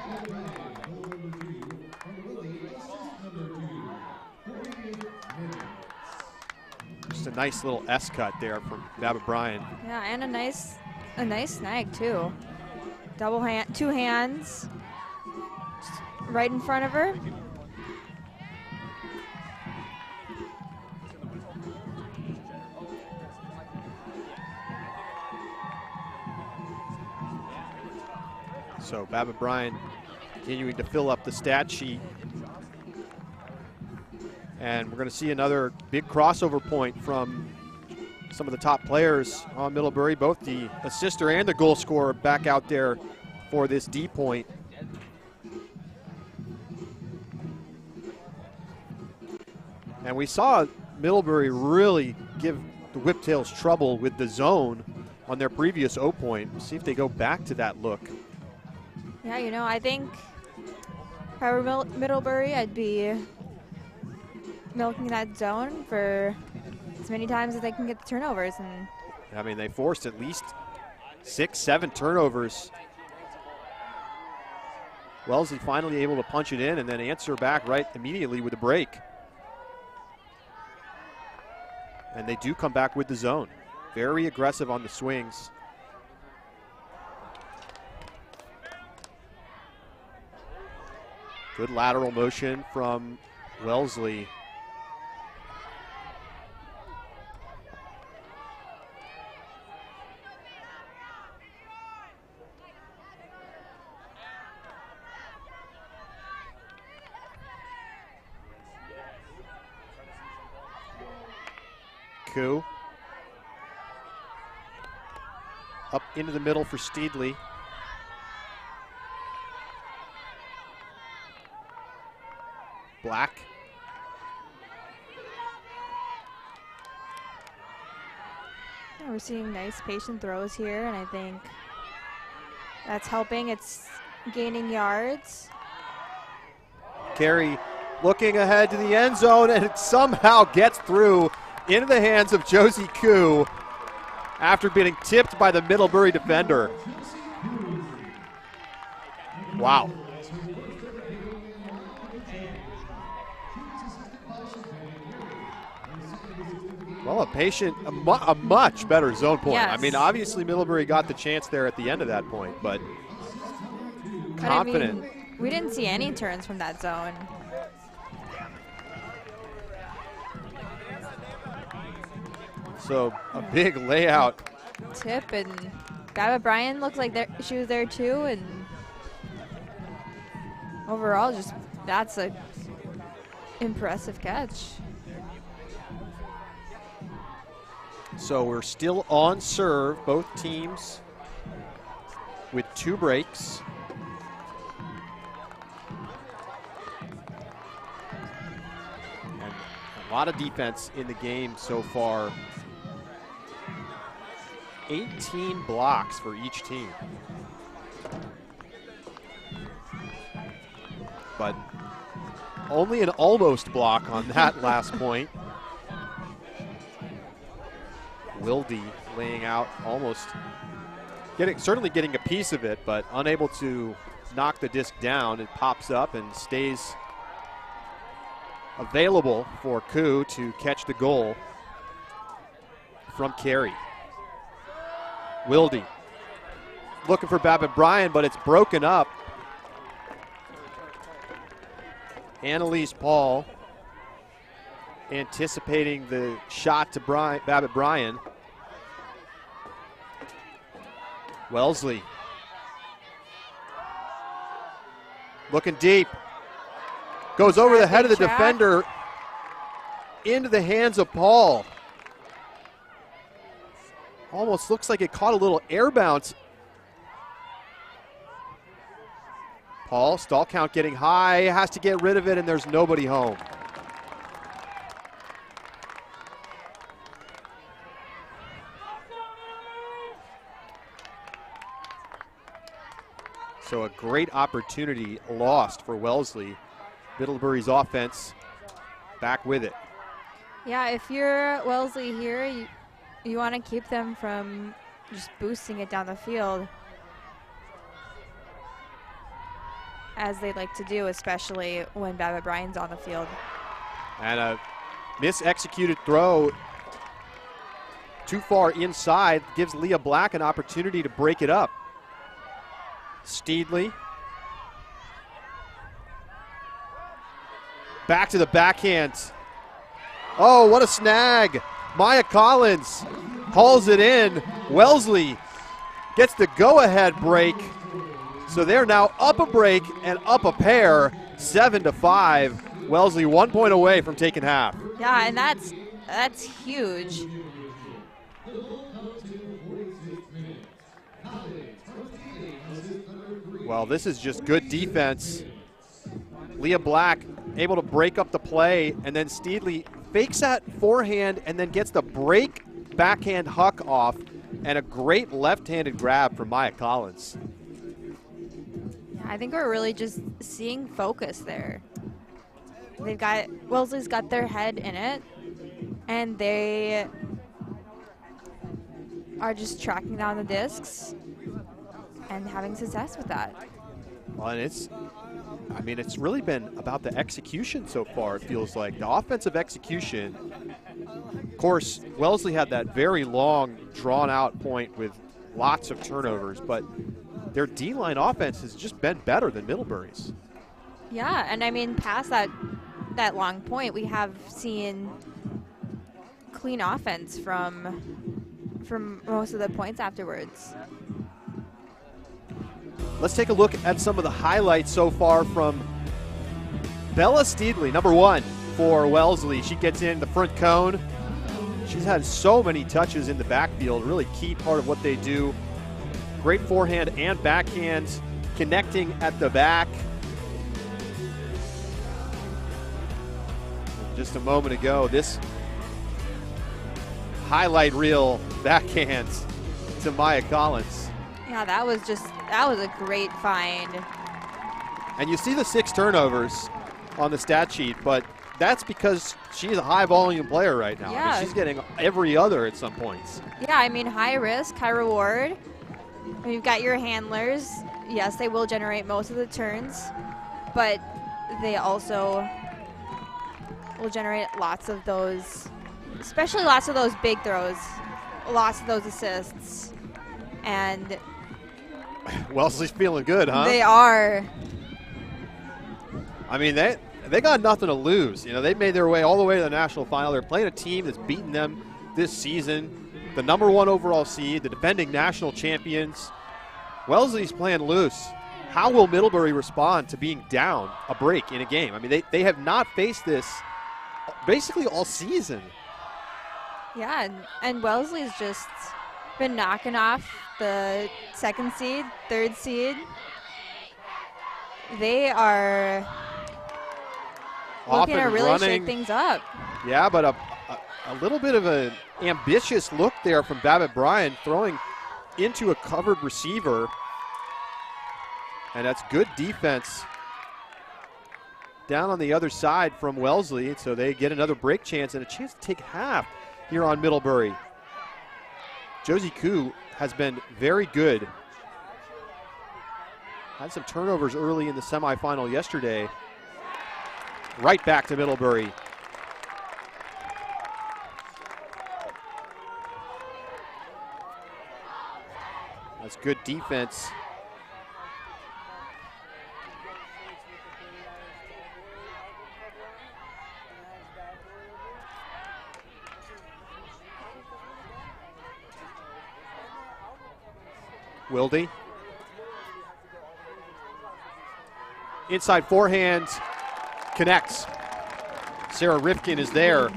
Just a nice little S cut there from Babbitt Bryan. Yeah, and a nice snag too. Double hand, 2 hands, just right in front of her. So Babbitt Bryan continuing to fill up the stat sheet. And we're going to see another big crossover point from some of the top players on Middlebury, both the assister and the goal scorer back out there for this D point. And we saw Middlebury really give the Whiptails trouble with the zone on their previous O point. See if they go back to that look. Yeah, you know, I think if I were Middlebury, I'd be milking that zone for as many times as they can get the turnovers. And I mean, they forced at least 6, 7 turnovers. Wellesley finally able to punch it in and then answer back right immediately with a break. And they do come back with the zone. Very aggressive on the swings. Good lateral motion from Wellesley. Koo. Up into the middle for Steedley. Black. yeah, we're seeing nice patient throws here, and I think that's helping. It's gaining yards. Carey looking ahead to the end zone, and it somehow gets through into the hands of Josie Koo after being tipped by the Middlebury defender. Wow. Well, a much better zone point. Yes. I mean, obviously Middlebury got the chance there at the end of that point, but confident. I mean, we didn't see any turns from that zone. So a big layout. Tip, and Babbitt Bryan looks like she was there too, and overall, just that's a impressive catch. So we're still on serve, both teams with 2 breaks. And a lot of defense in the game so far. 18 blocks for each team. But only an almost block on that last point. Wilde laying out almost, certainly getting a piece of it, but unable to knock the disc down. It pops up and stays available for Koo to catch the goal from Carey. Wilde looking for Babbitt Bryan, but it's broken up. Annalise Paul anticipating the shot to Babbitt Bryan. Wellesley looking deep. Goes over the head of the defender into the hands of Paul. Almost looks like it caught a little air bounce. Paul, stall count getting high, has to get rid of it, and there's nobody home. So a great opportunity lost for Wellesley. Middlebury's offense back with it. Yeah, if you're Wellesley here, you want to keep them from just boosting it down the field, as they like to do, especially when Babbitt Bryan's on the field. And a mis-executed throw too far inside gives Leah Black an opportunity to break it up. Steedley. Back to the backhand. Oh, what a snag. Maya Collins hauls it in. Wellesley gets the go-ahead break. So they're now up a break and up a pair, 7-5. Wellesley 1 point away from taking half. Yeah, and that's huge. Well, this is just good defense. Leah Black able to break up the play, and then Steedley fakes that forehand and then gets the break backhand huck off, and a great left-handed grab from Maya Collins. I think we're really just seeing focus there. Wellesley's got their head in it, and they are just tracking down the discs and having success with that. Well, and it's really been about the execution so far, it feels like. The offensive execution. Of course, Wellesley had that very long, drawn-out point with lots of turnovers, but their D-line offense has just been better than Middlebury's. Yeah, and I mean, past that long point, we have seen clean offense from most of the points afterwards. Let's take a look at some of the highlights so far from Bella Steedley, number 1 for Wellesley. She gets in the front cone. She's had so many touches in the backfield, really key part of what they do. Great forehand and backhand, connecting at the back. Just a moment ago, this highlight reel backhand to Maya Collins. Yeah, that was a great find. And you see the 6 turnovers on the stat sheet, but that's because she's a high volume player right now. Yeah. I mean, she's getting every other at some points. Yeah, I mean, high risk, high reward. When you've got your handlers, yes, they will generate most of the turns, but they also will generate lots of those, especially lots of those big throws, lots of those assists. And Wellesley's feeling good, huh? they are. I mean, they got nothing to lose. You know, they made their way all the way to the national final. They're playing a team that's beaten them this season. The number 1 overall seed, the defending national champions. Wellesley's playing loose. How will Middlebury respond to being down a break in a game? I mean, they have not faced this basically all season. Yeah, and Wellesley's just been knocking off the 2nd seed, 3rd seed. They are looking to really shake things up. Yeah, but a little bit of an ambitious look there from Babbitt Bryan, throwing into a covered receiver. And that's good defense down on the other side from Wellesley. So they get another break chance and a chance to take half here on Middlebury. Josie Koo has been very good. Had some turnovers early in the semifinal yesterday. Right back to Middlebury. That's good defense. Wilde. Inside forehand, connects. Sarah Rifkin is there.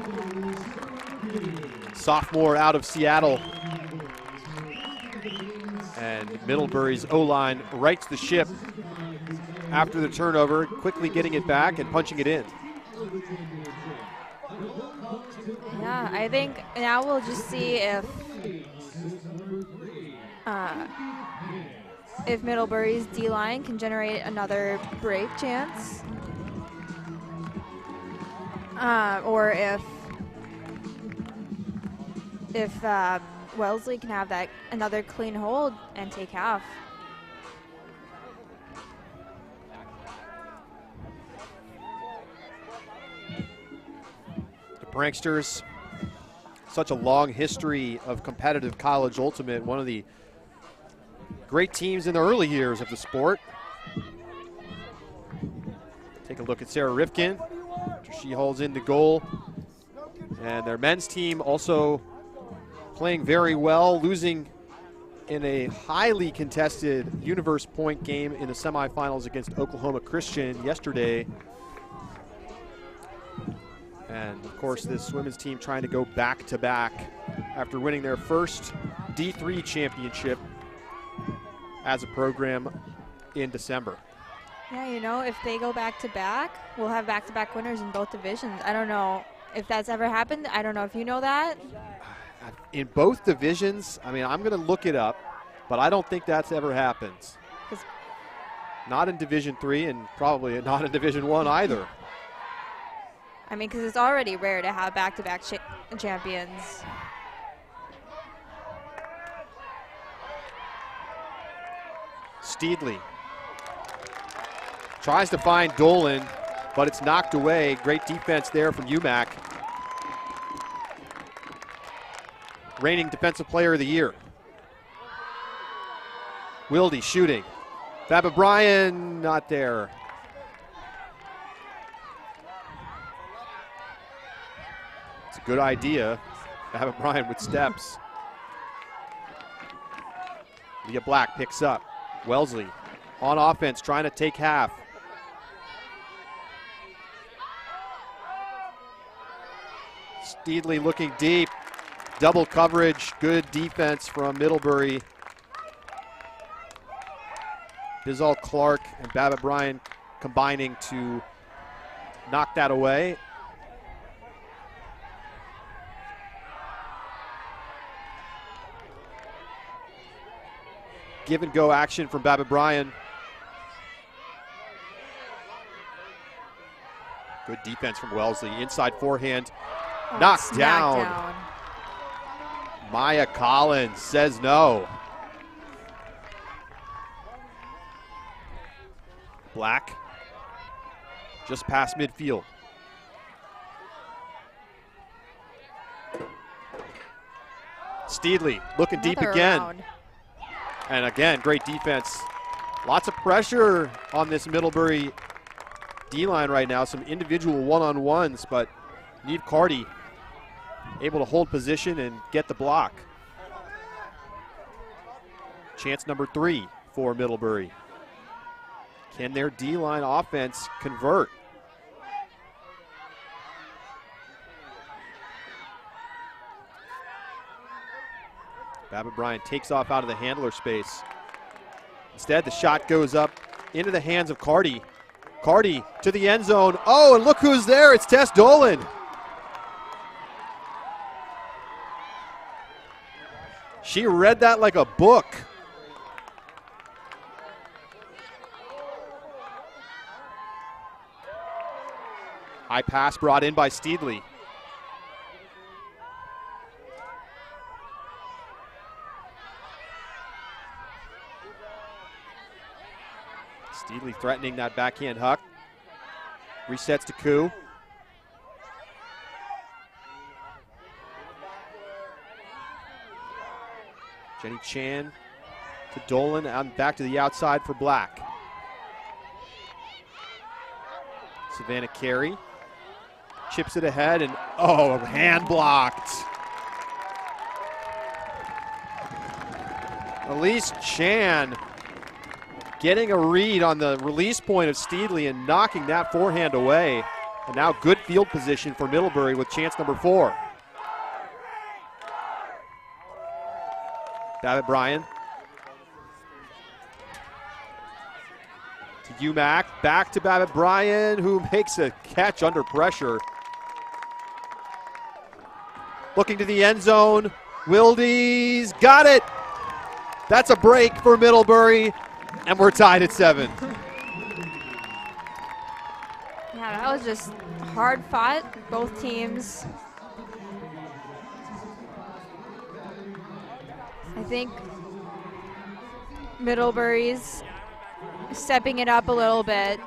Sophomore out of Seattle. And Middlebury's O-line rights the ship after the turnover, quickly getting it back and punching it in. Yeah, I think now we'll just see if if Middlebury's D-line can generate another break chance. Or if Wellesley can have that another clean hold and take half. The Pranksters, such a long history of competitive college ultimate, one of the great teams in the early years of the sport. Take a look at Sarah Rifkin. She holds in the goal. And their men's team also playing very well, losing in a highly contested universe point game in the semifinals against Oklahoma Christian yesterday. And of course, this women's team trying to go back-to-back after winning their first D3 championship as a program in December. Yeah, you know, if they go back-to-back, we'll have back-to-back winners in both divisions. I don't know if that's ever happened. I don't know if you know that. In both divisions, I mean, I'm going to look it up, but I don't think that's ever happened. Not in Division III and probably not in Division I either. I mean, because it's already rare to have back-to-back champions. Steedley tries to find Dolan, but it's knocked away. Great defense there from UMac. Reigning Defensive Player of the Year. Wilde shooting. Babbitt Bryan not there. It's a good idea. Babbitt Bryan with steps. Leah Black picks up. Wellesley on offense trying to take half. Steedley looking deep. Double coverage, good defense from Middlebury. Bizal Clark and Babbitt Bryan combining to knock that away. Give and go action from Babbitt Bryan. Good defense from Wellesley. Inside forehand. Knocked down. Maya Collins says no. Black just past midfield. Steedley looking deep again. Round. And again, great defense. Lots of pressure on this Middlebury D-line right now. Some individual one-on-ones, but Neve Carty able to hold position and get the block. Chance number 3 for Middlebury. Can their D-line offense convert? Babbitt Bryan takes off out of the handler space. Instead, the shot goes up into the hands of Carty. Carty to the end zone. Oh, and look who's there. It's Tess Dolan. She read that like a book. High pass brought in by Steedley. Steedley threatening that backhand huck. Resets to Koo. Jenny Chan to Dolan and back to the outside for Black. Savannah Carey chips it ahead and hand blocked. Elise Chan getting a read on the release point of Steedley and knocking that forehand away. And now good field position for Middlebury with chance number 4. Babbitt Bryan to UMac, back to Babbitt Bryan, who makes a catch under pressure. Looking to the end zone, Wilde's got it. That's a break for Middlebury. And we're tied at 7. Yeah, that was just hard fought, both teams. I think Middlebury's stepping it up a little bit.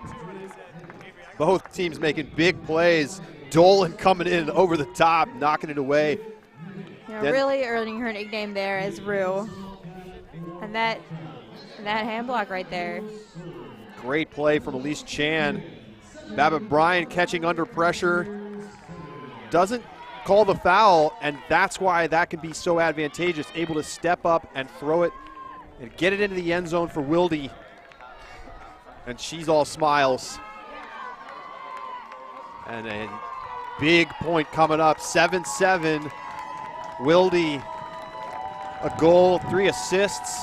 Both teams making big plays. Dolan coming in over the top, knocking it away. Really earning her nickname there as Rue. And that hand block right there. Great play from Elise Chan. Babbitt Bryan catching under pressure. Doesn't call the foul, and that's why that can be so advantageous. Able to step up and throw it and get it into the end zone for Wilde. And she's all smiles. And a big point coming up, 7-7. Wilde, a goal, 3 assists.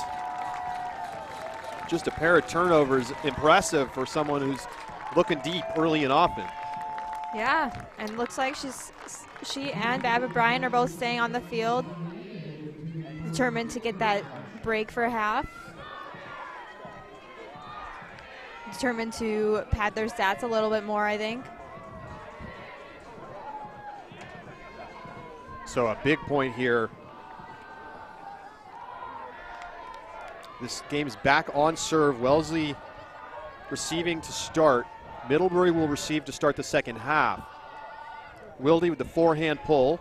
Just a pair of turnovers, impressive for someone who's looking deep early and often. Yeah, and looks like she and Babbitt Bryan are both staying on the field, determined to get that break for half. Determined to pad their stats a little bit more, I think. So a big point here. This game's back on serve. Wellesley receiving to start. Middlebury will receive to start the second half. Wilde with the forehand pull.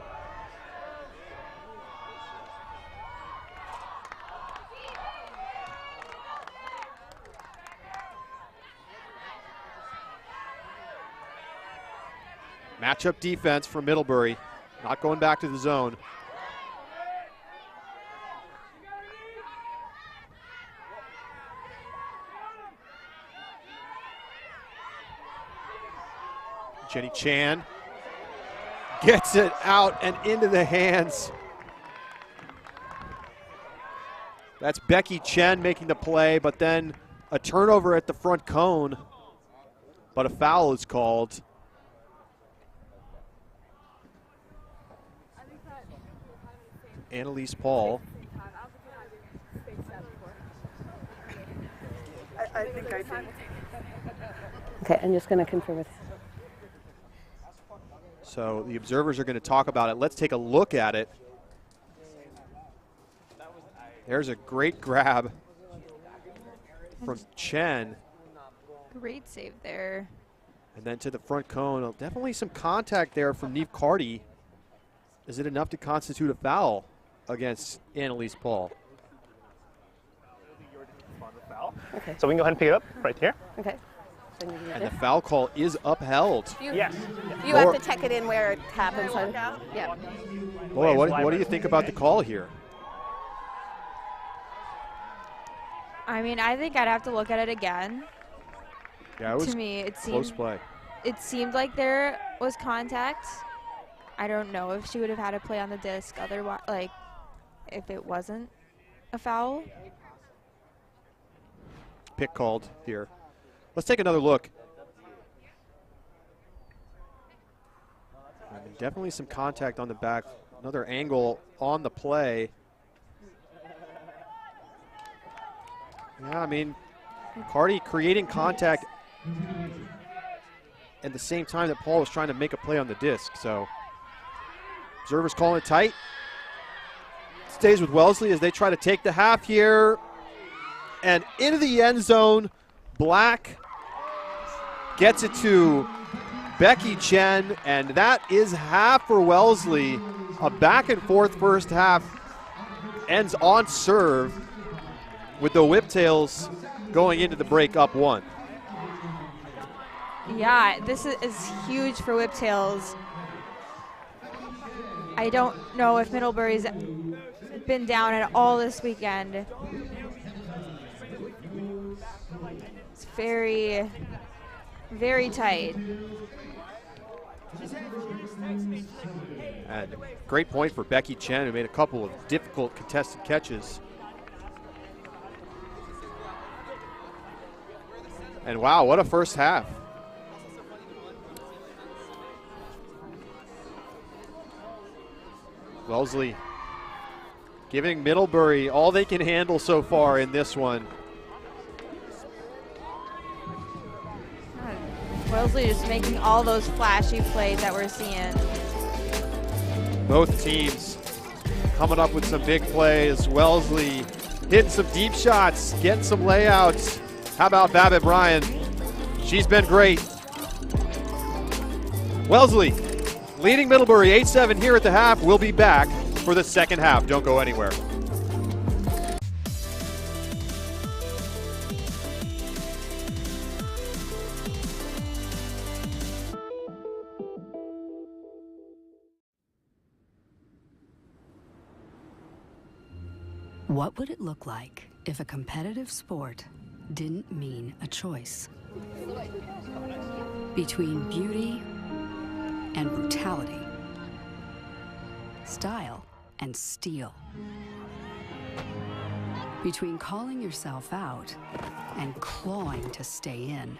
Matchup defense for Middlebury. Not going back to the zone. Jenny Chan gets it out and into the hands. That's Becky Chen making the play, but then a turnover at the front cone. But a foul is called. Annalise Paul. I think I did. Okay, I'm just going to confirm with. So the observers are going to talk about it. Let's take a look at it. There's a great grab from Chen. Great save there. And then to the front cone. Definitely some contact there from Neve Carty. Is it enough to constitute a foul against Annalise Paul? Okay. So we can go ahead and pick it up right here. Okay. And the foul call is upheld. Yes. You have to check it in where it happens. Yeah. Laura, what do you think about the call here? I mean, I think I'd have to look at it again. Yeah, it was to me, it close seemed play. It seemed like there was contact. I don't know if she would have had to play on the disc otherwise, like if it wasn't a foul. Pick called here. Let's take another look. I mean, definitely some contact on the back. Another angle on the play. Yeah, I mean, Carty creating contact at the same time that Paul was trying to make a play on the disc. So observers calling it tight. Stays with Wellesley as they try to take the half here. And into the end zone, Black gets it to Becky Chen, and that is half for Wellesley. A back and forth first half ends on serve with the Whiptails going into the break up 1. Yeah, this is huge for Whiptails. I don't know if Middlebury's been down at all this weekend. It's very, very tight. And great point for Becky Chen, who made a couple of difficult contested catches. And wow, what a first half. Wellesley giving Middlebury all they can handle so far in this one. Wellesley just making all those flashy plays that we're seeing. Both teams coming up with some big plays. Wellesley hitting some deep shots, getting some layouts. How about Babbitt Bryan? She's been great. Wellesley leading Middlebury 8-7 here at the half. We'll be back for the second half. Don't go anywhere. What would it look like if a competitive sport didn't mean a choice? Between beauty and brutality, style and steel. Between calling yourself out and clawing to stay in.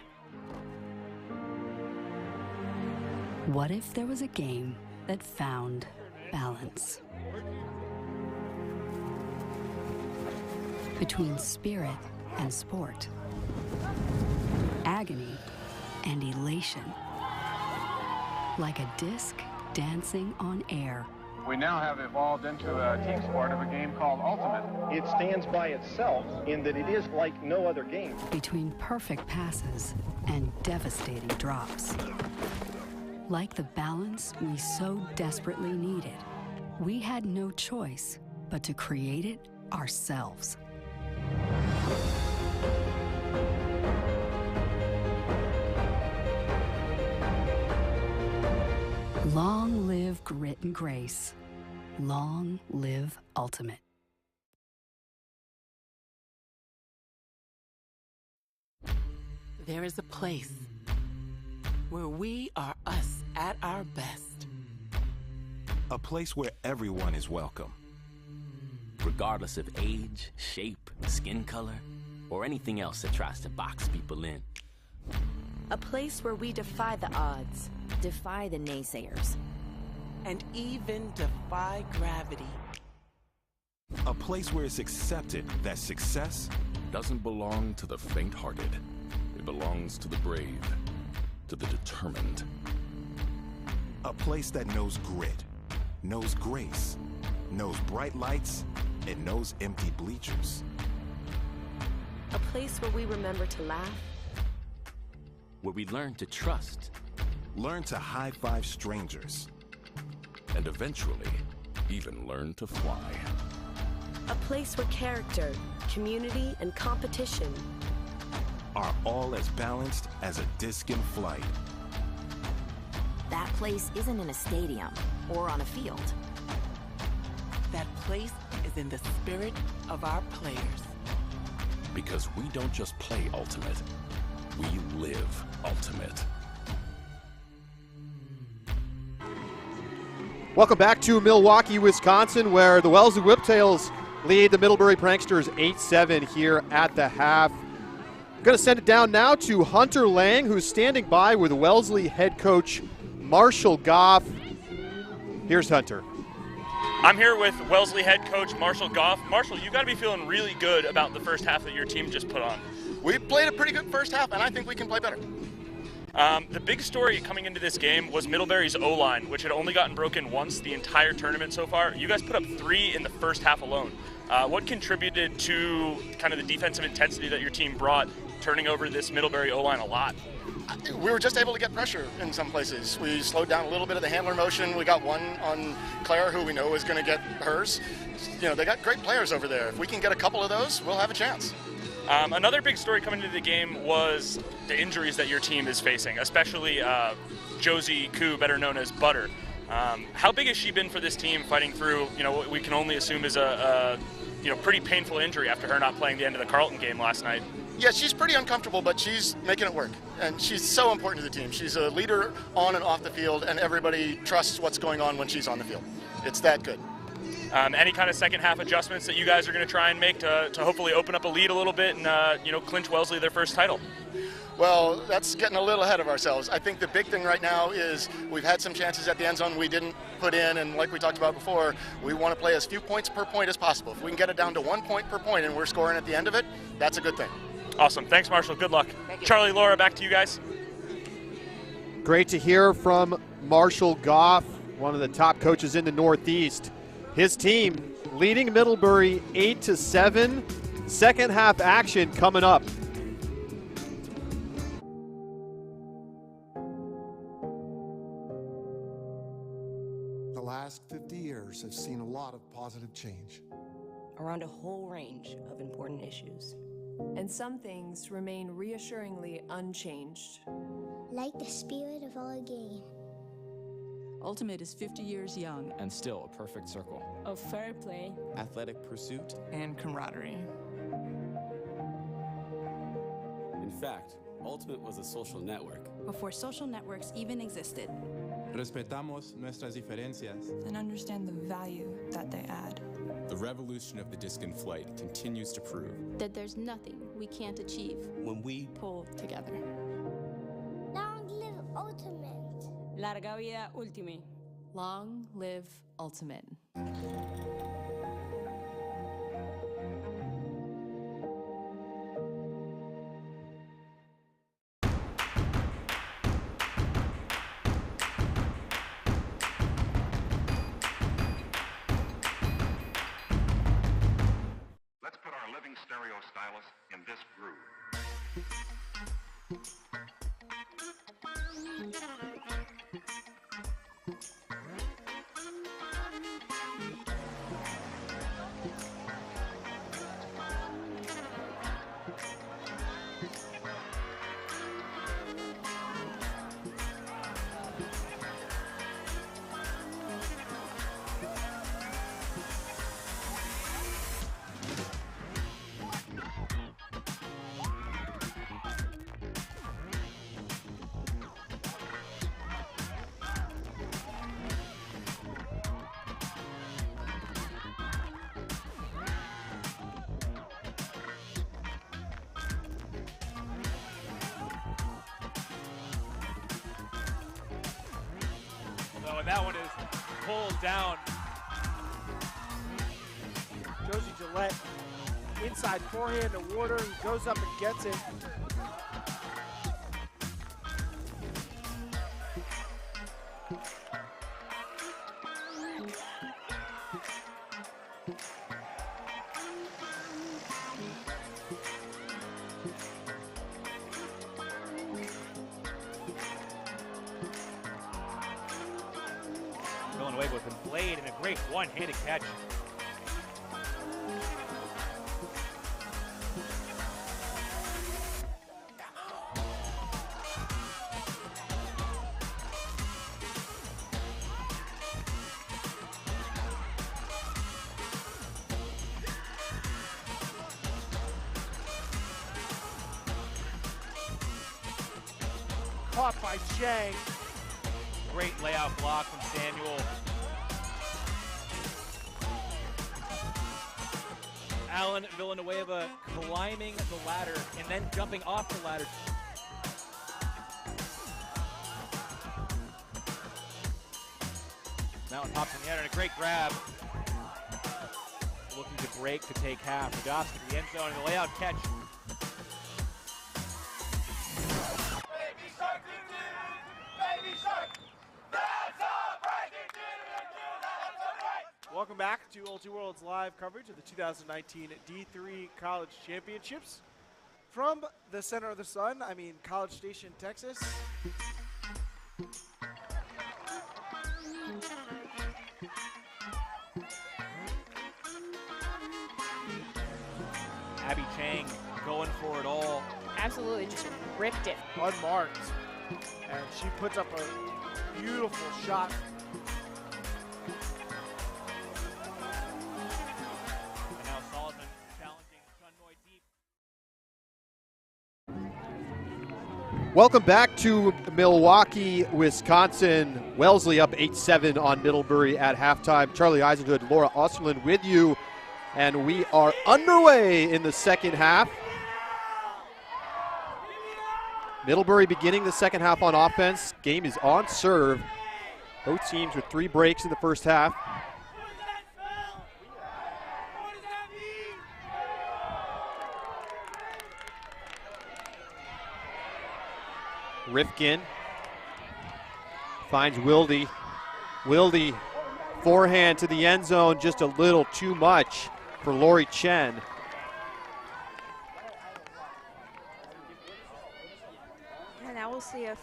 What if there was a game that found balance? Between spirit and sport, agony and elation, like a disc dancing on air. We now have evolved into a team sport of a game called Ultimate. It stands by itself in that it is like no other game. Between perfect passes and devastating drops, like the balance we so desperately needed, we had no choice but to create it ourselves. Long live grit and grace. Long live Ultimate. There is a place where we are us at our best. A place where everyone is welcome. Regardless of age, shape, skin color, or anything else that tries to box people in. A place where we defy the odds, defy the naysayers, and even defy gravity. A place where it's accepted that success doesn't belong to the faint-hearted. It belongs to the brave, to the determined. A place that knows grit, knows grace, knows bright lights, and knows empty bleachers. A place where we remember to laugh. Where we learn to trust. Learn to high-five strangers. And eventually, even learn to fly. A place where character, community, and competition are all as balanced as a disc in flight. That place isn't in a stadium or on a field. That place is in the spirit of our players. Because we don't just play Ultimate, we live Ultimate. Welcome back to Milwaukee, Wisconsin, where the Wellesley Whiptails lead the Middlebury Pranksters 8-7 here at the half. I'm going to send it down now to Hunter Lang, who's standing by with Wellesley head coach Marshall Goff. Here's Hunter. I'm here with Wellesley head coach Marshall Goff. Marshall, you've got to be feeling really good about the first half that your team just put on. We played a pretty good first half, and I think we can play better. The big story coming into this game was Middlebury's O-line, which had only gotten broken once the entire tournament so far. You guys put up 3 in the first half alone. What contributed to kind of the defensive intensity that your team brought, turning over this Middlebury O-line a lot? We were just able to get pressure in some places. We slowed down a little bit of the handler motion. We got one on Claire, who we know is going to get hers. You know, they got great players over there. If we can get a couple of those, we'll have a chance. Another big story coming into the game was the injuries that your team is facing, especially Josie Koo, better known as Butter. How big has she been for this team, fighting through, what we can only assume is a pretty painful injury after her not playing the end of the Carleton game last night? Yeah, she's pretty uncomfortable, but she's making it work. And she's so important to the team. She's a leader on and off the field, and everybody trusts what's going on when she's on the field. It's that good. Any kind of second half adjustments that you guys are going to try and make to hopefully open up a lead a little bit and clinch Wellesley their first title? Well, that's getting a little ahead of ourselves. I think the big thing right now is we've had some chances at the end zone we didn't put in, and like we talked about before, we want to play as few points per point as possible. If we can get it down to 1 point per point and we're scoring at the end of it, that's a good thing. Awesome. Thanks, Marshall. Good luck. Charlie, Laura, back to you guys. Great to hear from Marshall Goff, one of the top coaches in the Northeast. His team leading Middlebury 8-7. Second half action coming up. The last 50 years have seen a lot of positive change around a whole range of important issues. And some things remain reassuringly unchanged. Like the spirit of our game. Ultimate is 50 years young and still a perfect circle of fair play, athletic pursuit, and camaraderie. In fact, Ultimate was a social network before social networks even existed. Respetamos nuestras diferencias and understand the value that they add. The revolution of the disc in flight continues to prove that there's nothing we can't achieve when we pull together. Long live Ultimate. Larga vida Ultimate. Long live Ultimate. Let's put our living stereo stylus in this groove. And that one is pulled down. Josie Gillette, inside forehand to Warder, who goes up and gets it. Going away with a blade and a great one-handed catch. Caught by Chang. Great layout block from Samuel. Alan Villanueva climbing the ladder and then jumping off the ladder. Mountain pops in the air and a great grab. Looking to break to take half. Radowski to the end zone and the layout catch. Welcome back to Ulti World's live coverage of the 2019 D3 College Championships. From the center of the sun, College Station, Texas. Abby Chang going for it all. Absolutely, just ripped it. Unmarked. And she puts up a beautiful shot. And now Solomon challenging Chunmoy deep. Welcome back to Milwaukee, Wisconsin. Wellesley up 8-7 on Middlebury at halftime. Charlie Eisenhood, Laura Osterlund with you. And we are underway in the second half. Middlebury beginning the second half on offense. Game is on serve. Both teams with 3 breaks in the first half. Rifkin finds Wilde. Wilde, forehand to the end zone, just a little too much for Lori Chen. And now we'll see if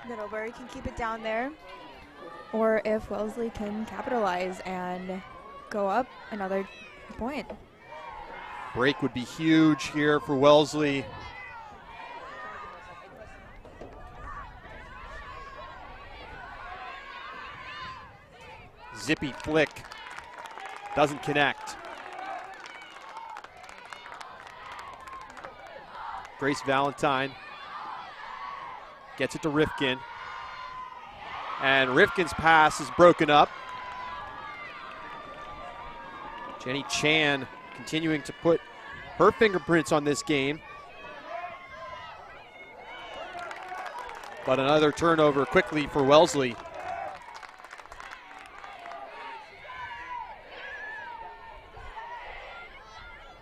Middlebury can keep it down there, or if Wellesley can capitalize and go up another point. Break would be huge here for Wellesley. Zippy flick, doesn't connect. Grace Valentine gets it to Rifkin. And Rifkin's pass is broken up. Jenny Chan continuing to put her fingerprints on this game. But another turnover quickly for Wellesley.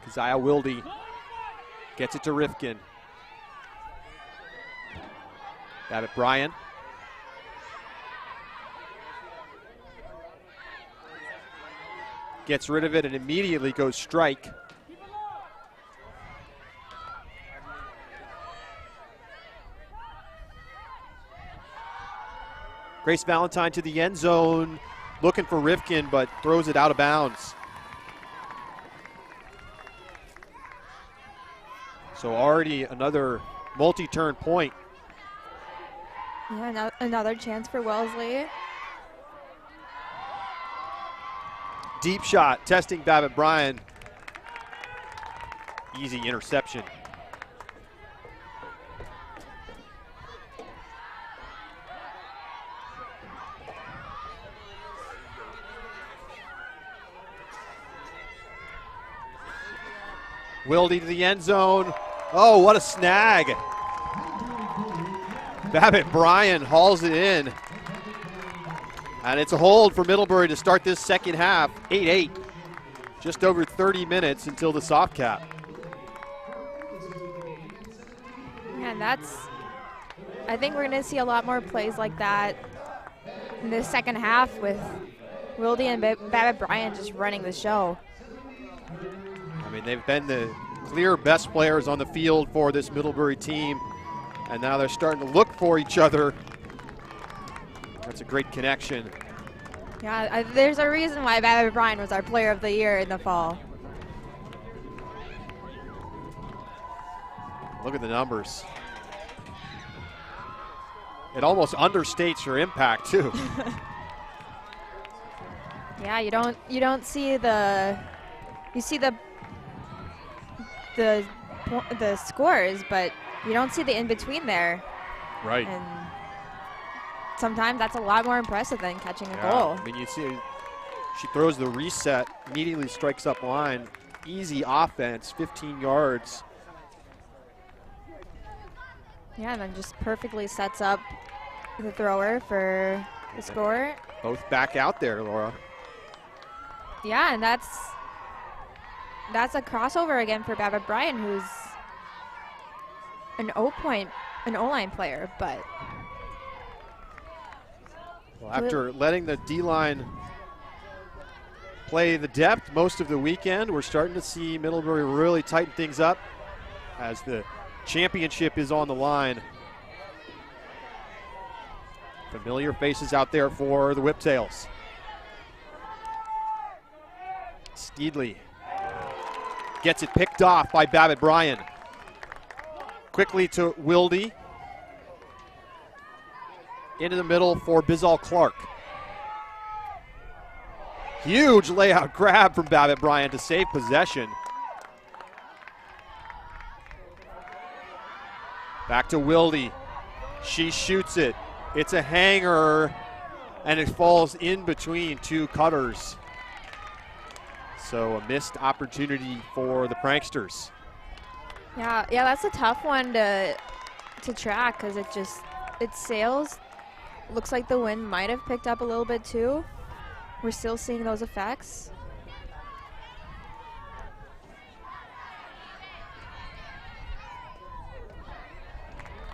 Keziah Wilde gets it to Rifkin. Babbitt Bryan. Gets rid of it and immediately goes strike. Grace Valentine to the end zone, looking for Rifkin, but throws it out of bounds. So already another multi-turn point. Yeah, another chance for Wellesley. Deep shot, testing Babbitt Bryan. Easy interception. Wilde to the end zone. Oh, what a snag. Babbitt Bryan hauls it in. And it's a hold for Middlebury to start this second half, 8-8. Just over 30 minutes until the soft cap. And I think we're going to see a lot more plays like that in the second half with Wilde and Babbitt Bryan just running the show. I mean, they've been the clear best players on the field for this Middlebury team, and now they're starting to look for each other. That's a great connection. Yeah, there's a reason why Babbitt Bryan was our player of the year in the fall. Look at the numbers. It almost understates her impact too. Yeah, you don't see you see the scores, but you don't see the in between there. Right. And sometimes that's a lot more impressive than catching a goal. I mean, you see, she throws the reset, immediately strikes up line. Easy offense, 15 yards. Yeah, and then just perfectly sets up the thrower for the score. Both back out there, Laura. Yeah, and that's a crossover again for Babbitt Bryan, who's an O-line player, but. Well, after letting the D-line play the depth most of the weekend, we're starting to see Middlebury really tighten things up as the championship is on the line. Familiar faces out there for the Whiptails. Steedley gets it picked off by Babbitt Bryan. Quickly to Wilde. Into the middle for Bizal Clark. Huge layout grab from Babbitt Bryan to save possession. Back to Wilde. She shoots it. It's a hanger, and it falls in between two cutters. So a missed opportunity for the Pranksters. Yeah, that's a tough one to track because it sails. Looks like the wind might have picked up a little bit too. We're still seeing those effects.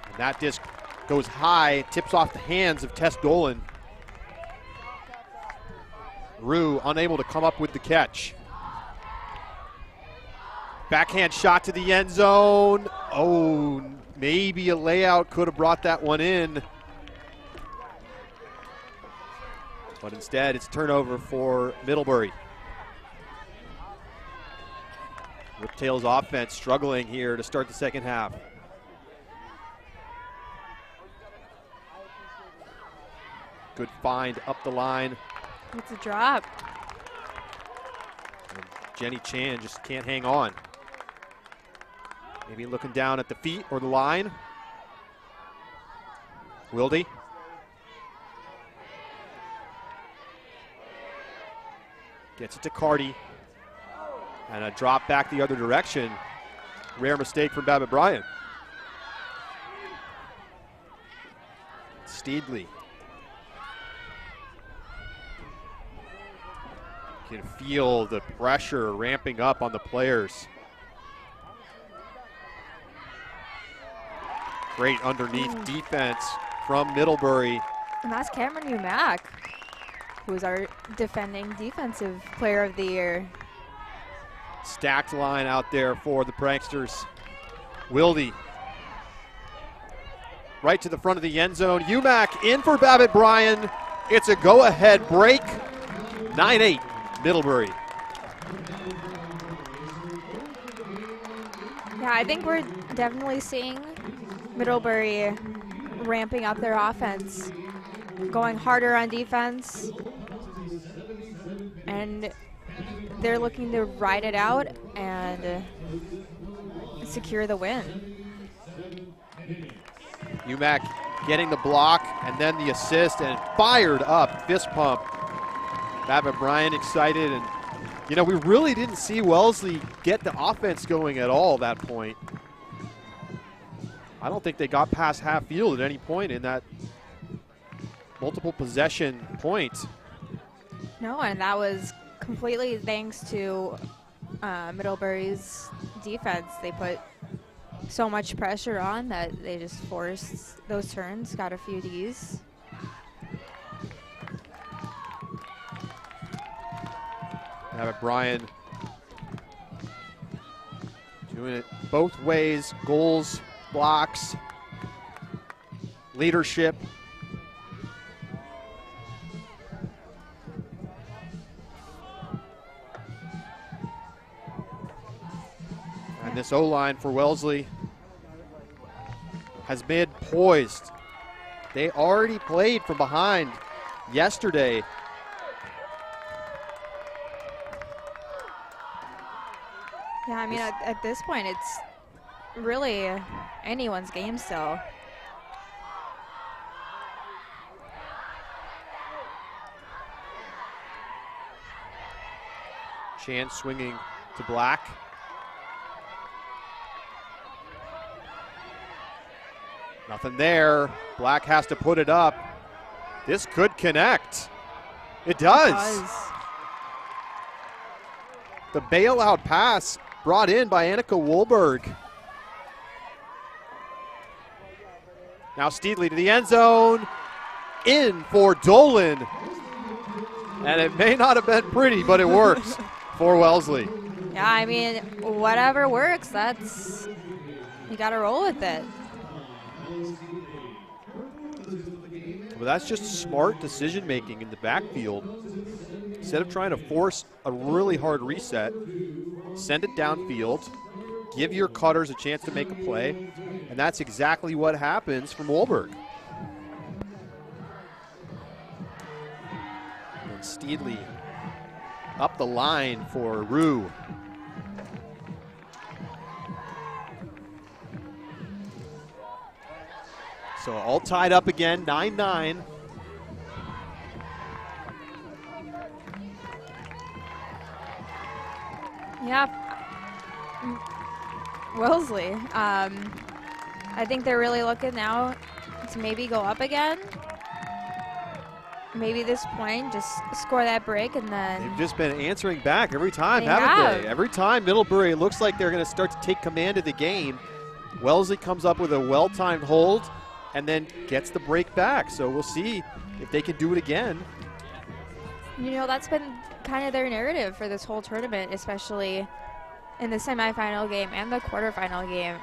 And that disc goes high, tips off the hands of Tess Dolan. Rue unable to come up with the catch. Backhand shot to the end zone. Oh, maybe a layout could have brought that one in. But instead, it's turnover for Middlebury. Riptail's offense struggling here to start the second half. Good find up the line. It's a drop. And Jenny Chan just can't hang on. Maybe looking down at the feet or the line. Wilde. Gets it to Carty. And a drop back the other direction. Rare mistake from Babbitt Bryan. Steedley. You can feel the pressure ramping up on the players. Great underneath defense from Middlebury. And that's Cameron Umack, who's our defending defensive player of the year. Stacked line out there for the Pranksters. Wilde. Right to the front of the end zone. Umack in for Babbitt Bryan. It's a go-ahead break. 9-8, Middlebury. Yeah, I think we're definitely seeing Middlebury ramping up their offense, going harder on defense, and they're looking to ride it out and secure the win. Umack getting the block and then the assist and fired up, fist pump. Babbitt Bryan excited, and you know, we really didn't see Wellesley get the offense going at all at that point. I don't think they got past half field at any point in that multiple possession point. No, and that was completely thanks to Middlebury's defense. They put so much pressure on that they just forced those turns, got a few Ds. Babbitt Bryan doing it both ways, goals, blocks, leadership. And this O-line for Wellesley has been poised. They already played from behind yesterday. Yeah, I mean, at this point, it's really anyone's game still. Chan swinging to Black. Nothing there. Black has to put it up. This could connect. It does. The bailout pass brought in by Annika Wohlberg. Now Steedley to the end zone. In for Dolan. And it may not have been pretty, but it works for Wellesley. Yeah, I mean, whatever works, that's, you got to roll with it. Well, that's just smart decision making in the backfield. Instead of trying to force a really hard reset, send it downfield, give your cutters a chance to make a play, and that's exactly what happens from Wohlberg. And Steedley up the line for Rue. So all tied up again, 9-9. Yeah, Wellesley. I think they're really looking now to maybe go up again. Maybe this point, just score that break and then. They've just been answering back every time, haven't they? Every time Middlebury looks like they're going to start to take command of the game, Wellesley comes up with a well-timed hold and then gets the break back. So we'll see if they can do it again. You know, that's been kind of their narrative for this whole tournament, especially in the semifinal game and the quarterfinal game.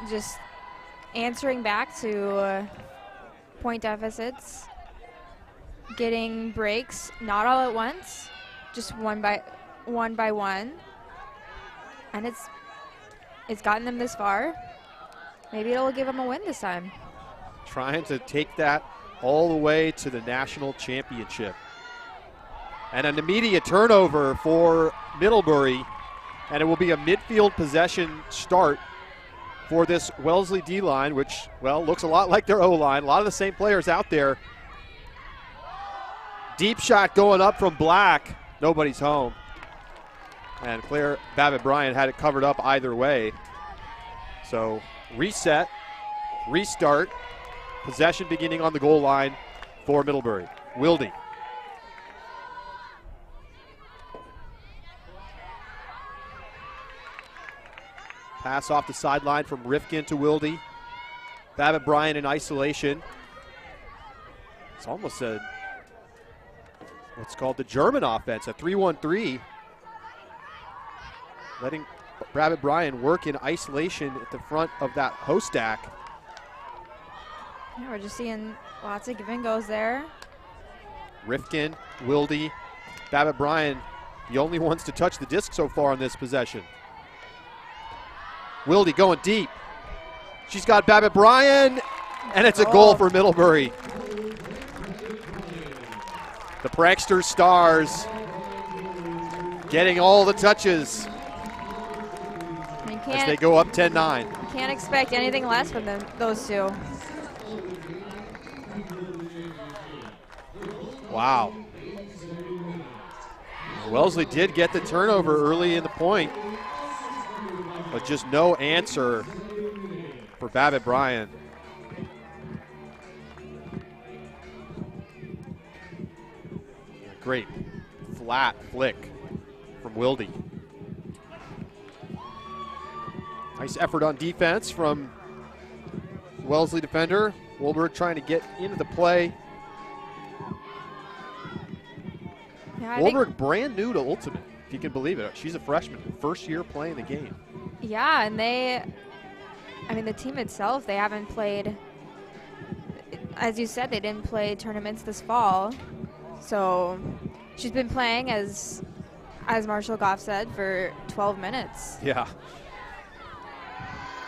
Just answering back to point deficits, getting breaks, not all at once, just one by one. And it's gotten them this far. Maybe it'll give them a win this time. Trying to take that all the way to the national championship. And an immediate turnover for Middlebury, and it will be a midfield possession start for this Wellesley D-line, which, well, looks a lot like their O-line. A lot of the same players out there. Deep shot going up from Black. Nobody's home. And Claire Babbitt-Bryan had it covered up either way. So reset, restart, possession beginning on the goal line for Middlebury. Wilde. Pass off the sideline from Rifkin to Wilde. Babbitt-Bryan in isolation. It's almost what's called the German offense, a 3-1-3. Letting Babbitt-Bryan work in isolation at the front of that host stack. Yeah, we're just seeing lots of give and goes there. Rifkin, Wilde, Babbitt-Bryan, the only ones to touch the disc so far on this possession. Wilde going deep. She's got Babbitt-Bryan, and it's a goal for Middlebury. The Prankster Stars getting all the touches as they go up 10-9. Can't expect anything less from them, those two. Wow. Wellesley did get the turnover early in the point, but just no answer for Babbitt-Bryan. Great flat flick from Wilde. Nice effort on defense from Wellesley defender. Wolberg trying to get into the play. Yeah, Wolberg brand new to Ultimate, if you can believe it. She's a freshman, first year playing the game. Yeah, and the team itself, they haven't played, as you said, they didn't play tournaments this fall. So she's been playing, as Marshall Goff said, for 12 minutes. Yeah.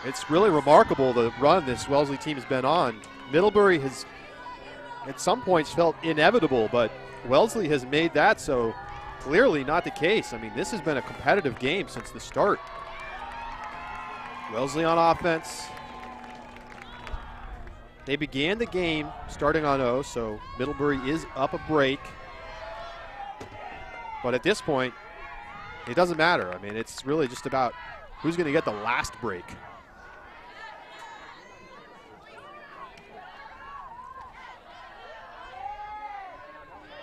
It's really remarkable the run this Wellesley team has been on. Middlebury has at some points felt inevitable, but Wellesley has made that so clearly not the case. I mean, this has been a competitive game since the start. Wellesley on offense. They began the game starting on O, so Middlebury is up a break. But at this point, it doesn't matter. I mean, it's really just about who's going to get the last break.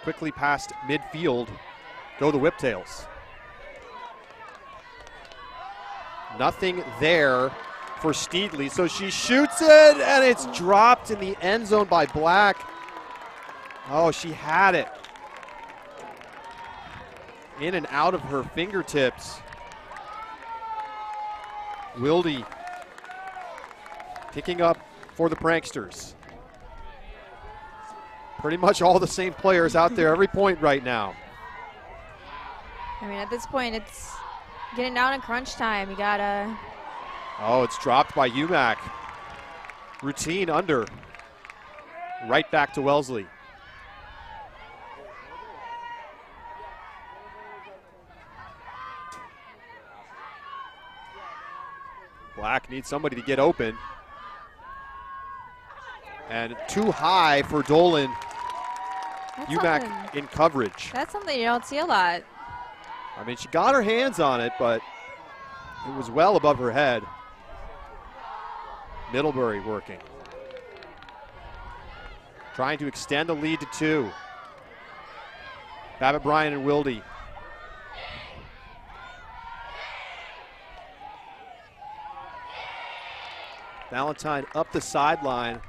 Quickly past midfield go the Whiptails. Nothing there for Steedley, so she shoots it, and it's dropped in the end zone by Black. Oh, she had it. In and out of her fingertips. Wilde picking up for the Pranksters. Pretty much all the same players out there every point right now. I mean, at this point, it's getting down in crunch time. You gotta. Oh, it's dropped by UMac. Routine under. Right back to Wellesley. Black needs somebody to get open. And too high for Dolan. UMac in coverage. That's something you don't see a lot. I mean, she got her hands on it, but it was well above her head. Middlebury working. Trying to extend the lead to 2. Babbitt-Bryan and Wilde. Valentine up the sideline.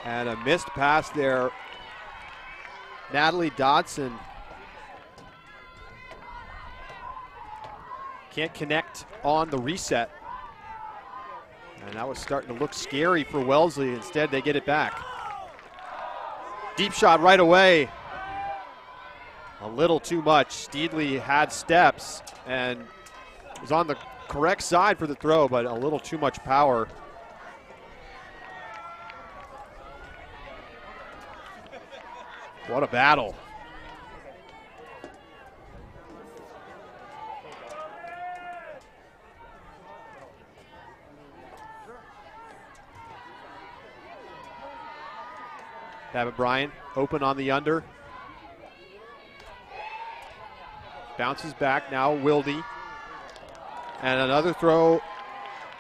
And a missed pass there. Natalie Dodson can't connect on the reset. And that was starting to look scary for Wellesley. Instead, they get it back. Deep shot right away. A little too much. Steedley had steps and was on the correct side for the throw, but a little too much power. What a battle. Babbitt Bryant open on the under. Bounces back now, Wilde. And another throw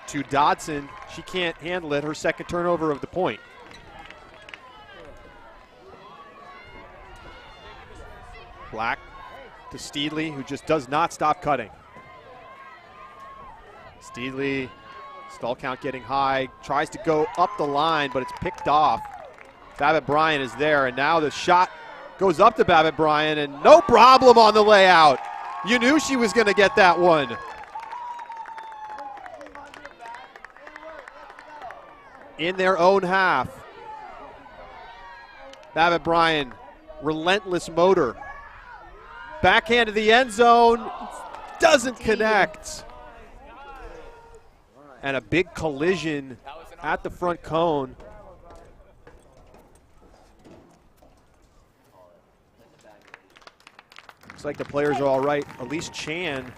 to Dodson. She can't handle it. Her second turnover of the point. Black to Steedley, who just does not stop cutting. Steedley, stall count getting high, tries to go up the line, but it's picked off. Babbitt Bryant is there, and now the shot goes up to Babbitt Bryant, and no problem on the layout. You knew she was going to get that one. In their own half. Babbitt Bryant, relentless motor. Backhand to the end zone, doesn't connect. And a big collision at the front cone. Looks like the players are all right. Elise Chan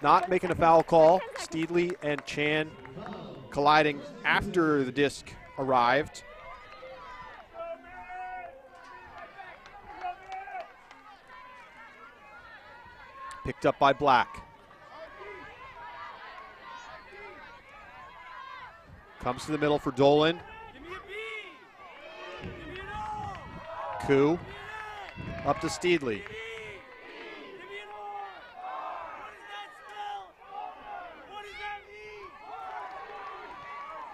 not making a foul call. Steedley and Chan colliding after the disc arrived. Picked up by Black. Comes to the middle for Dolan. Koo. Up to Steedley.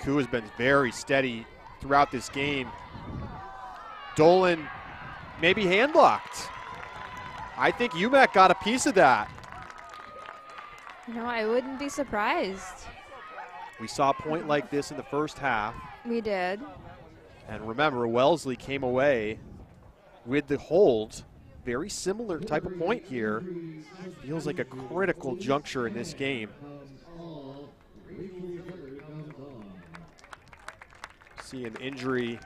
Koo has been very steady throughout this game. Dolan maybe hand blocked. I think UMAC got a piece of that. No, I wouldn't be surprised. We saw a point like this in the first half. We did. And remember, Wellesley came away with the hold. Very similar type of point here. Feels like a critical juncture in this game. See an injury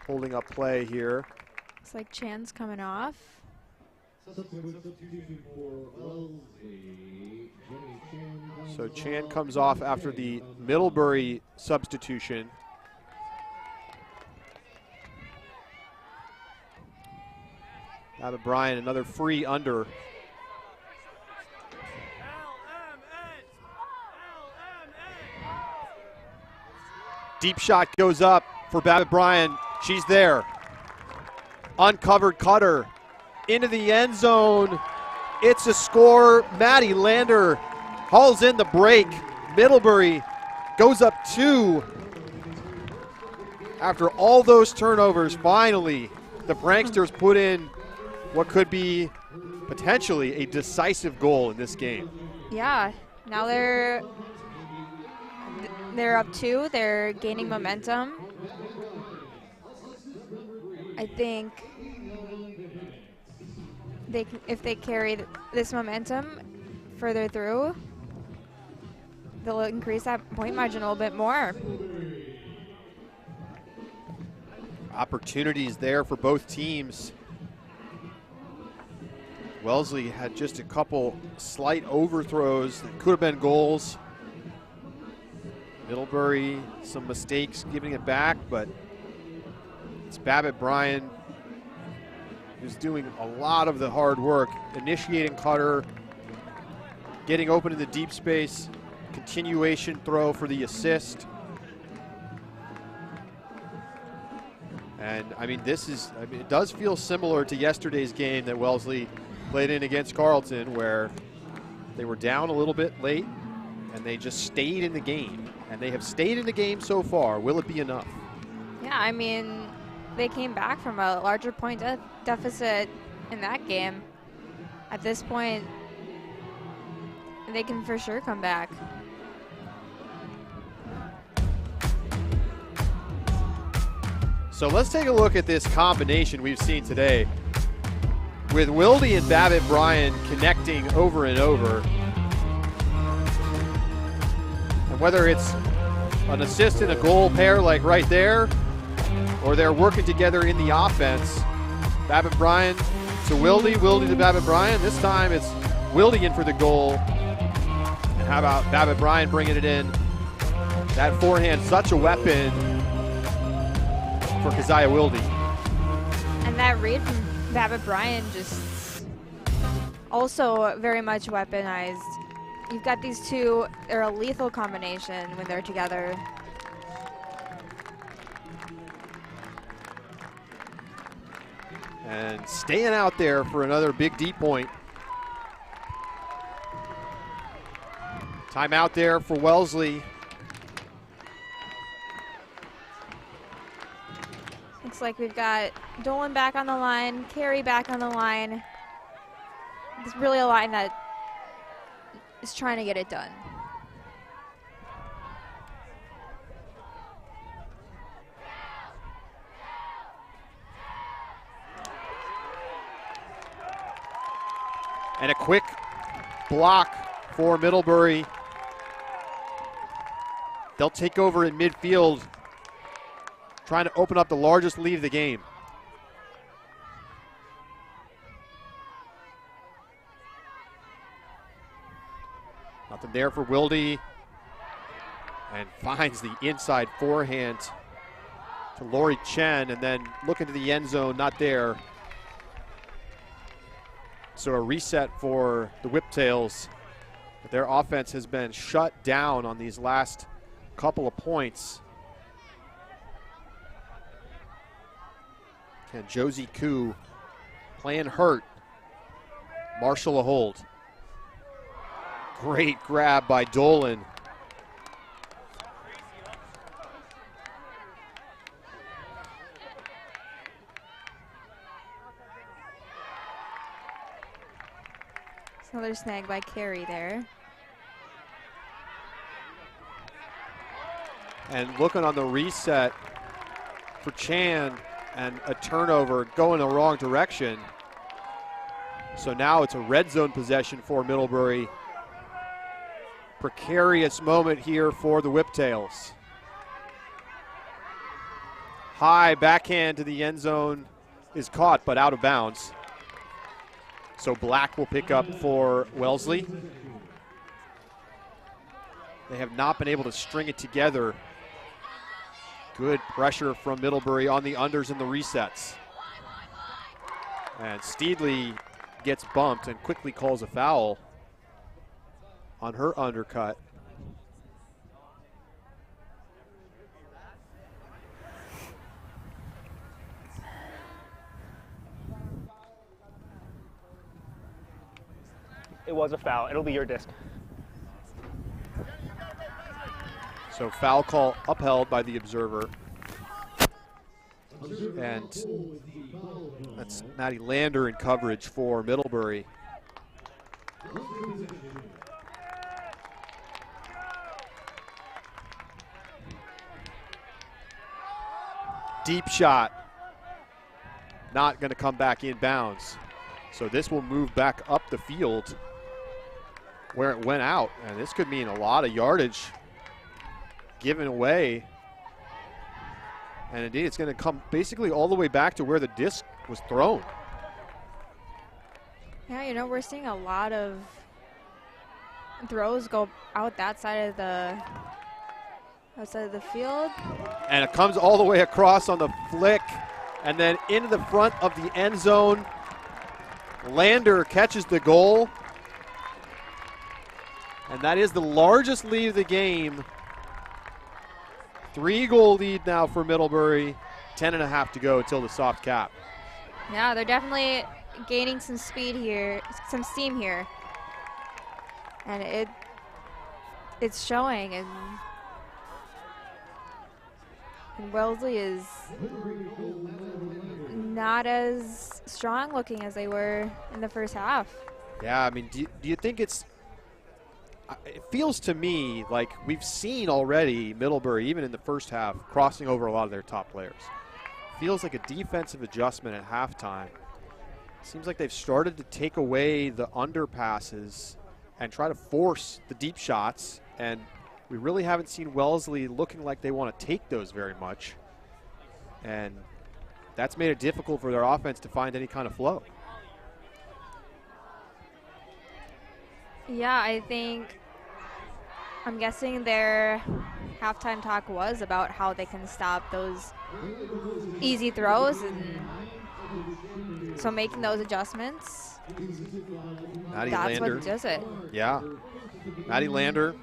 holding up play here. Looks like Chan's coming off. So Chan comes off after the Middlebury substitution. Babbitt Bryant, another free under. Deep shot goes up for Babbitt Bryant. She's there. Uncovered cutter into the end zone. It's a score. Maddie Lander hauls in the break. Middlebury goes up 2. After all those turnovers, finally, the Pranksters put in what could be potentially a decisive goal in this game. Yeah, now they're up 2. They're gaining momentum. I think if they carry this momentum further through, they'll increase that point margin a little bit more. Opportunities there for both teams. Wellesley had just a couple slight overthrows that could have been goals. Middlebury, some mistakes giving it back, but it's Babbitt Bryant who's doing a lot of the hard work, initiating cutter, getting open in the deep space, continuation throw for the assist. And I mean, it does feel similar to yesterday's game that Wellesley played in against Carleton, where They were down a little bit late, and they just stayed in the game. And they have stayed in the game so far. Will it be enough? Yeah, I mean, they came back from a larger point deficit in that game. At this point, they can for sure come back. So let's take a look at this combination we've seen today with Wilde and Babbitt Bryan connecting over and over. And whether it's an assist and a goal pair like right there, or they're working together in the offense, Babbitt Bryan to Wilde, Wilde to Babbitt Bryan. This time it's Wilde in for the goal. And how about Babbitt Bryan bringing it in? That forehand, such a weapon for Keziah Wilde. And that read from Babbitt Bryan just also very much weaponized. You've got these two, they're a lethal combination when they're together. And staying out there for another big deep point. Timeout there for Wellesley. Looks like we've got Dolan back on the line, Carey back on the line. It's really a line that is trying to get it done. And a quick block for Middlebury. They'll take over in midfield, trying to open up the largest lead of the game. Nothing there for Wilde. And finds the inside forehand to Lori Chen, and then looking to the end zone, not there. So a reset for the Whiptails. But their offense has been shut down on these last couple of points. Can Josie Koo, playing hurt, marshal a hold? Great grab by Dolan. Another snag by Carey there. And looking on the reset for Chan, and a turnover going the wrong direction. So now it's a red zone possession for Middlebury. Precarious moment here for the Whiptails. High backhand to the end zone is caught, but out of bounds. So Black will pick up for Wellesley. They have not been able to string it together. Good pressure from Middlebury on the unders and the resets. And Steedley gets bumped and quickly calls a foul on her undercut. It was a foul. It'll be your disc. So foul call upheld by the observer. And that's Maddie Lander in coverage for Middlebury. Deep shot. Not going to come back in bounds. So this will move back up the field where it went out. And this could mean a lot of yardage given away. And indeed, it's going to come basically all the way back to where the disc was thrown. Yeah, you know, we're seeing a lot of throws go out that side of the outside of the field. And it comes all the way across on the flick and then into the front of the end zone. Lander catches the goal. And that is the largest lead of the game. 3-goal lead now for Middlebury. 10.5 to go until the soft cap. Yeah, they're definitely gaining some speed here, some steam here. And it's showing, and Wellesley is not as strong looking as they were in the first half. Yeah, I mean, do you think it feels to me like we've seen already Middlebury, even in the first half, crossing over a lot of their top players. Feels like a defensive adjustment at halftime. Seems like they've started to take away the underpasses and try to force the deep shots, and we really haven't seen Wellesley looking like they want to take those very much. And that's made it difficult for their offense to find any kind of flow. Yeah, I'm guessing their halftime talk was about how they can stop those easy throws, and so making those adjustments, Maddie that's Lander. what does it. Yeah. Maddie Lander,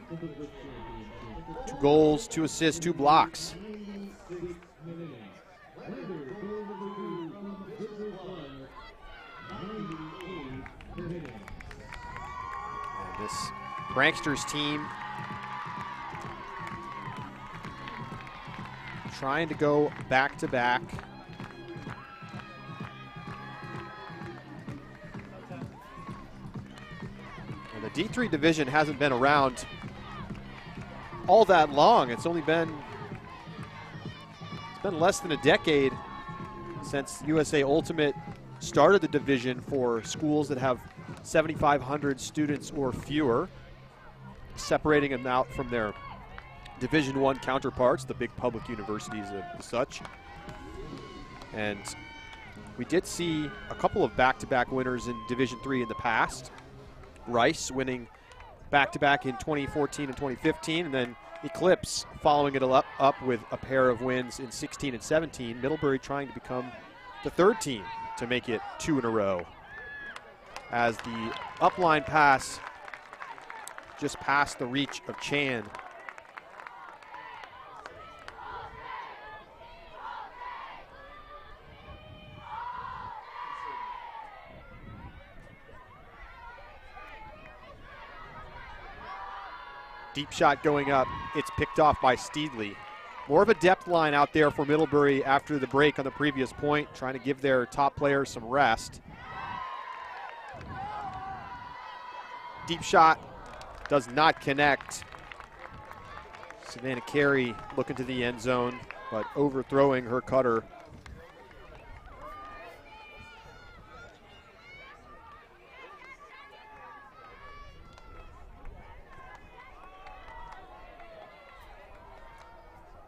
2 goals, 2 assists, 2 blocks. And this Pranksters team trying to go back-to-back. And the D3 division hasn't been around all that long. It's been less than a decade since USA Ultimate started the division for schools that have 7,500 students or fewer, separating them out from their Division I counterparts, the big public universities and such. And we did see a couple of back-to-back winners in Division III in the past. Rice winning back-to-back in 2014 and 2015, and then Eclipse following it up with a pair of wins in 16 and 17. Middlebury trying to become the 3rd team to make it 2 in a row. As the upline pass just past the reach of Chan. Deep shot going up. It's picked off by Steedley. More of a depth line out there for Middlebury after the break on the previous point, trying to give their top players some rest. Deep shot does not connect. Savannah Carey looking to the end zone, but overthrowing her cutter.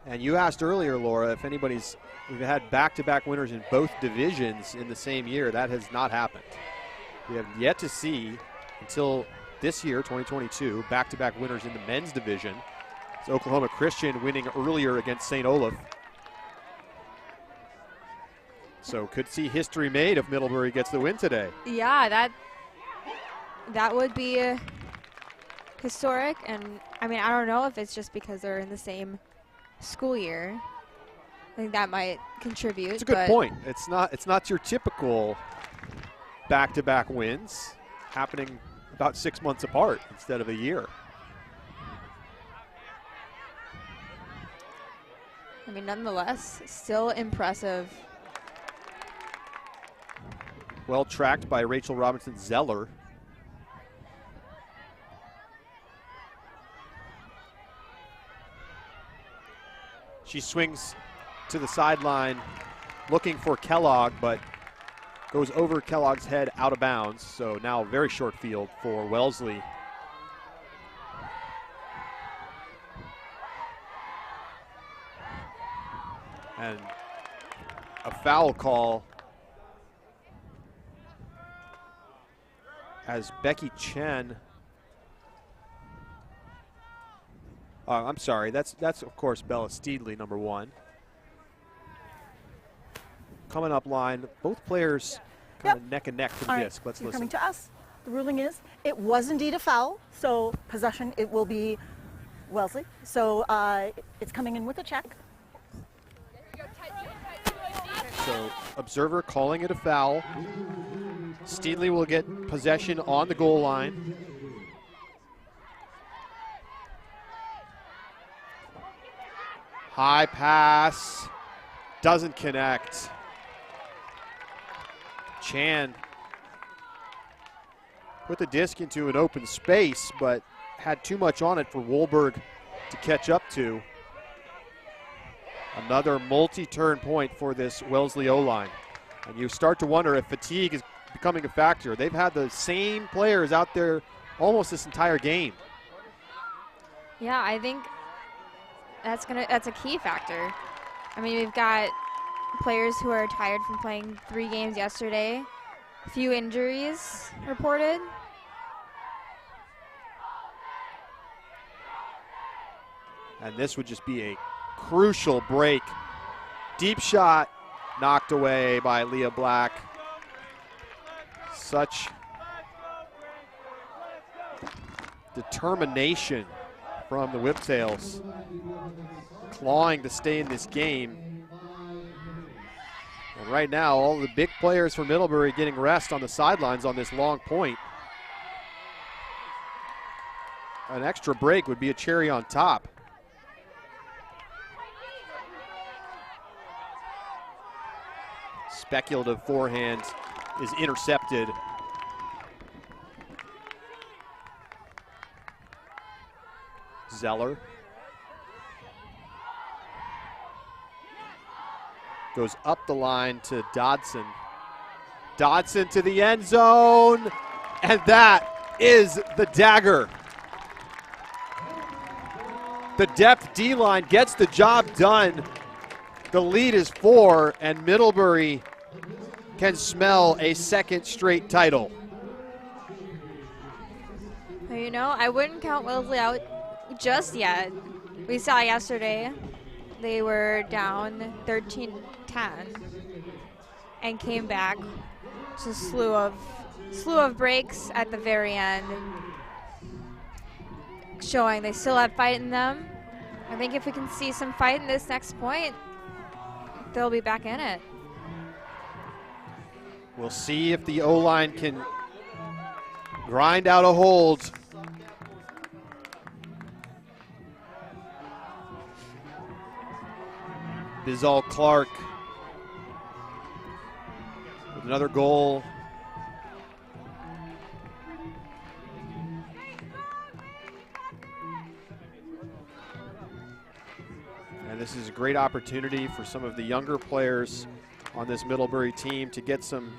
And you asked earlier, Laura, if we've had back-to-back winners in both divisions in the same year. That has not happened. We have yet to see, until this year, 2022, back-to-back winners in the men's division. It's Oklahoma Christian winning earlier against St. Olaf. So could see history made if Middlebury gets the win today. Yeah, that would be historic. And I mean, I don't know if it's just because they're in the same school year. I think that might contribute. It's a good point. It's not your typical back-to-back wins happening about 6 months apart instead of a year. I mean, nonetheless, still impressive. Well tracked by Rachel Robinson Zeller. She swings to the sideline looking for Kellogg, but goes over Kellogg's head out of bounds. So now very short field for Wellesley. And a foul call as Becky Chen. I'm sorry, that's of course Bella Steedley, number 1. Coming up line, both players kind of neck and neck to the disc. Let's listen. Coming to us, the ruling is it was indeed a foul, so possession, it will be Wellesley. So it's coming in with a check. So observer calling it a foul. Steedley will get possession on the goal line. High pass, doesn't connect. Chan put the disc into an open space, but had too much on it for Wohlberg to catch up to. Another multi-turn point for this Wellesley O-line. And you start to wonder if fatigue is becoming a factor. They've had the same players out there almost this entire game. Yeah, I think that's a key factor. I mean, we've got players who are tired from playing 3 games yesterday. A few injuries reported. And this would just be a crucial break. Deep shot knocked away by Leah Black. Such determination from the Whiptails, clawing to stay in this game. And right now, all the big players for Middlebury getting rest on the sidelines on this long point. An extra break would be a cherry on top. Speculative forehand is intercepted. Zeller goes up the line to Dodson. Dodson to the end zone, and that is the dagger. The depth D-line gets the job done. The lead is 4, and Middlebury can smell a second straight title. You know, I wouldn't count Wellesley out just yet. We saw yesterday they were down 13-10 and came back. Just a slew of breaks at the very end, showing they still have fight in them. I think if we can see some fight in this next point, they'll be back in it. We'll see if the O-line can grind out a hold. Bizal Clark with another goal. And this is a great opportunity for some of the younger players on this Middlebury team to get some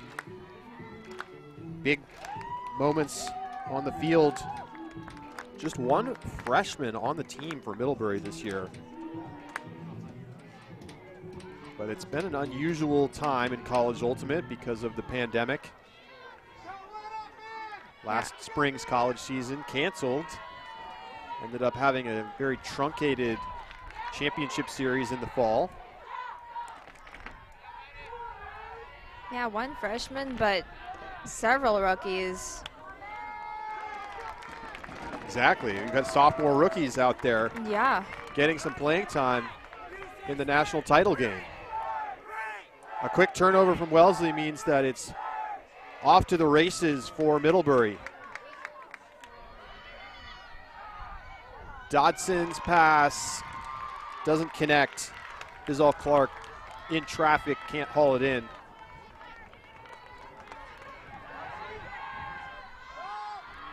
big moments on the field. Just one freshman on the team for Middlebury this year. But it's been an unusual time in college ultimate because of the pandemic. Last spring's college season canceled. Ended up having a very truncated championship series in the fall. Yeah, one freshman, but several rookies. Exactly. You've got sophomore rookies out there. Yeah. Getting some playing time in the national title game. A quick turnover from Wellesley means that it's off to the races for Middlebury. Dodson's pass doesn't connect. Bizal Clark in traffic, can't haul it in.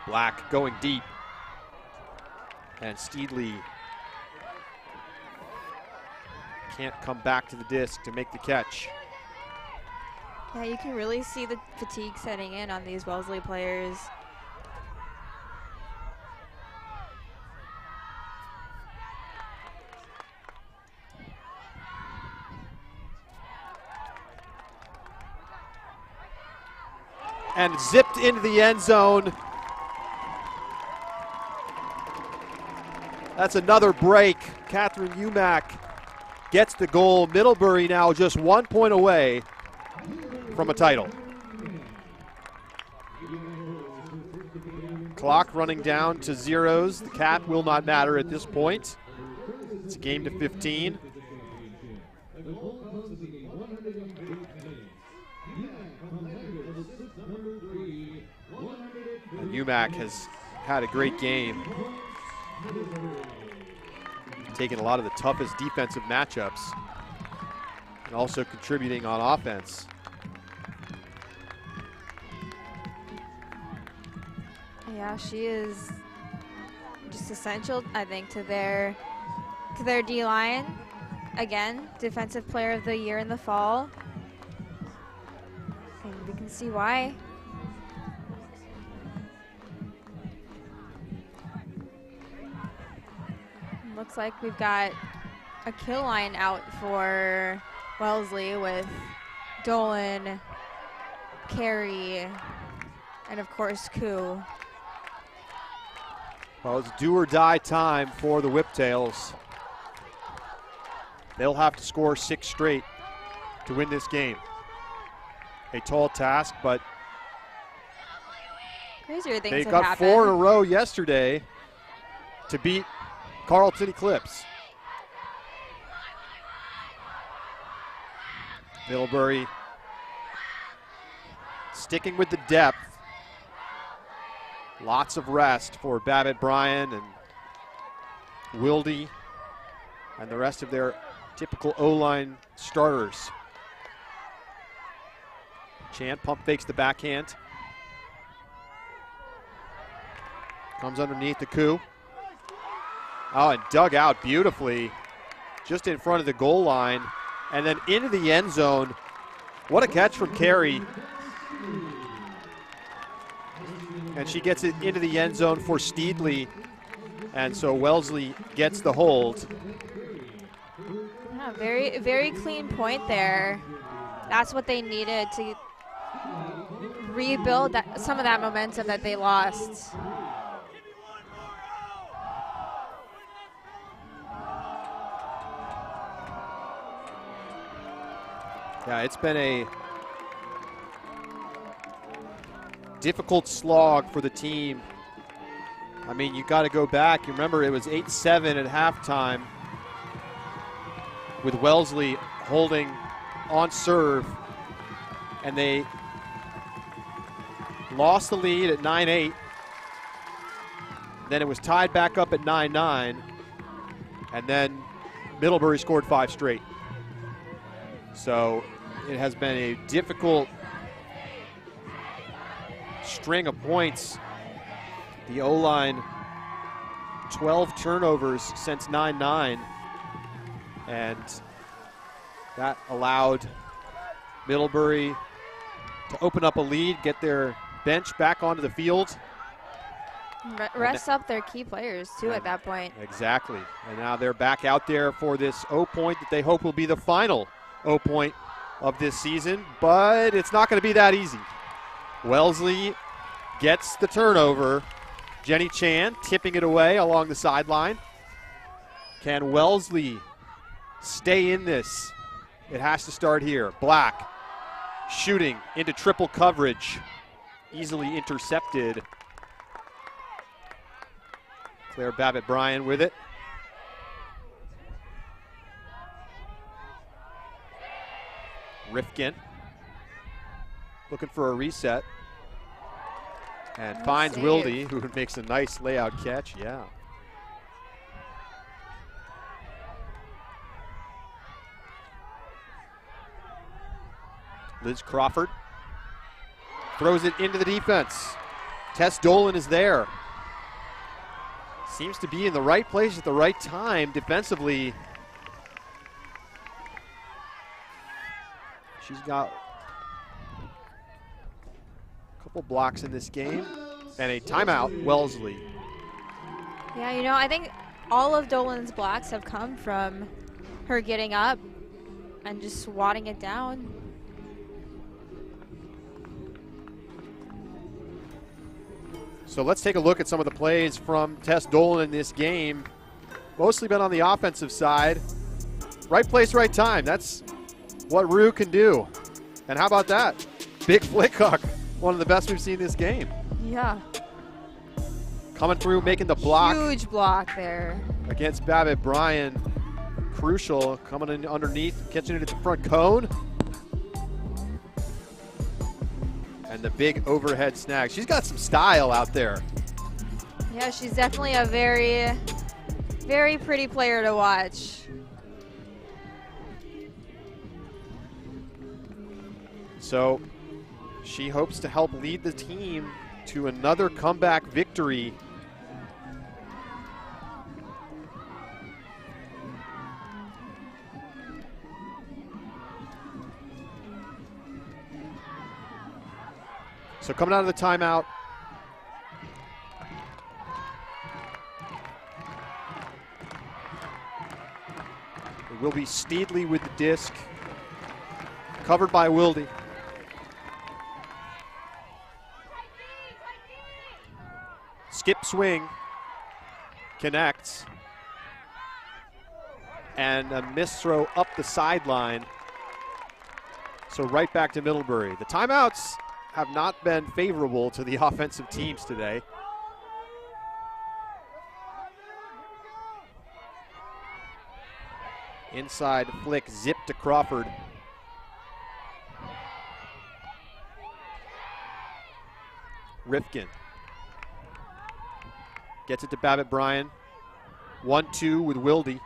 Black going deep. And Steedley can't come back to the disc to make the catch. Yeah, you can really see the fatigue setting in on these Wellesley players. And zipped into the end zone. That's another break. Catherine Umack gets the goal. Middlebury now just 1 point away from a title. Clock running down to zeros. The cap will not matter at this point. It's a game to 15. And Umack has had a great game. taking a lot of the toughest defensive matchups and also contributing on offense. Yeah, she is just essential, I think, to their D-line. Again, Defensive Player of the Year in the fall. And we can see why. Looks like we've got a kill line out for Wellesley with Dolan, Carey, and of course Koo. Well, it's do or die time for the Whiptails. They'll have to score 6 straight to win this game. A tall task, but crazier things they have got happened. 4 in a row yesterday to beat Carleton Eclipse. Middlebury sticking with the depth. Lots of rest for Babbitt Bryan and Wilde and the rest of their typical O-line starters. Chant pump fakes the backhand. Comes underneath the Koo. Oh, and dug out beautifully just in front of the goal line and then into the end zone. What a catch from Carey. And she gets it into the end zone for Steedley. And so Wellesley gets the hold. Yeah, very, very clean point there. That's what they needed to rebuild some of that momentum that they lost. Yeah, it's been a difficult slog for the team. I mean, you got to go back. You remember it was 8-7 at halftime with Wellesley holding on serve, and they lost the lead at 9-8. Then it was tied back up at 9-9, and then Middlebury scored 5 straight. So it has been a difficult string of points. The O-line, 12 turnovers since 9-9, and that allowed Middlebury to open up a lead, get their bench back onto the field. Rest up their key players, too, at that point. Exactly. And now they're back out there for this O-point that they hope will be the final O-point of this season, but it's not going to be that easy. Wellesley gets the turnover. Jenny Chan tipping it away along the sideline. Can Wellesley stay in this? It has to start here. Black shooting into triple coverage. Easily intercepted. Claire Babbitt Bryan with it. Rifkin looking for a reset. And finds Wilde, who makes a nice layout catch. Yeah. Liz Crawford throws it into the defense. Tess Dolan is there. Seems to be in the right place at the right time defensively. She's got couple blocks in this game, and a timeout, Wellesley. Yeah, you know, I think all of Dolan's blocks have come from her getting up and just swatting it down. So let's take a look at some of the plays from Tess Dolan in this game. Mostly been on the offensive side. Right place, right time. That's what Rue can do. And how about that? Big flick hook. One of the best we've seen this game. Yeah. Coming through, making the block. Huge block there. Against Babbitt Bryan. Crucial. Coming in underneath, catching it at the front cone. And the big overhead snag. She's got some style out there. Yeah, she's definitely a very Very pretty player to watch. So she hopes to help lead the team to another comeback victory. So coming out of the timeout, it will be Steedley with the disc, covered by Wilde. Skip swing, connects, and a missed throw up the sideline. So right back to Middlebury. The timeouts have not been favorable to the offensive teams today. Inside flick, zip to Crawford. Rifkin gets it to Babbitt Bryan. 1-2 with Wilde.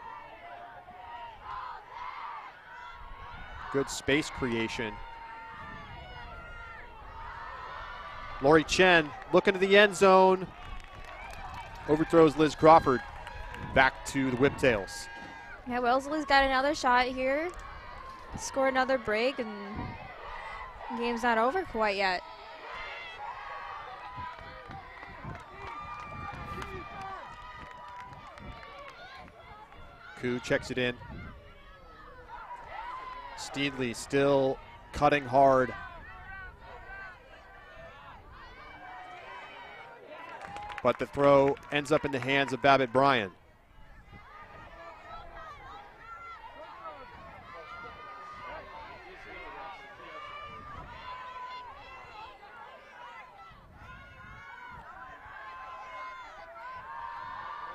Good space creation. Lori Chen looking to the end zone. Overthrows Liz Crawford. Back to the Whiptails. Yeah, Wellesley's got another shot here. Score another break, and the game's not over quite yet. Koo checks it in. Steedley still cutting hard. But the throw ends up in the hands of Babbitt Bryan.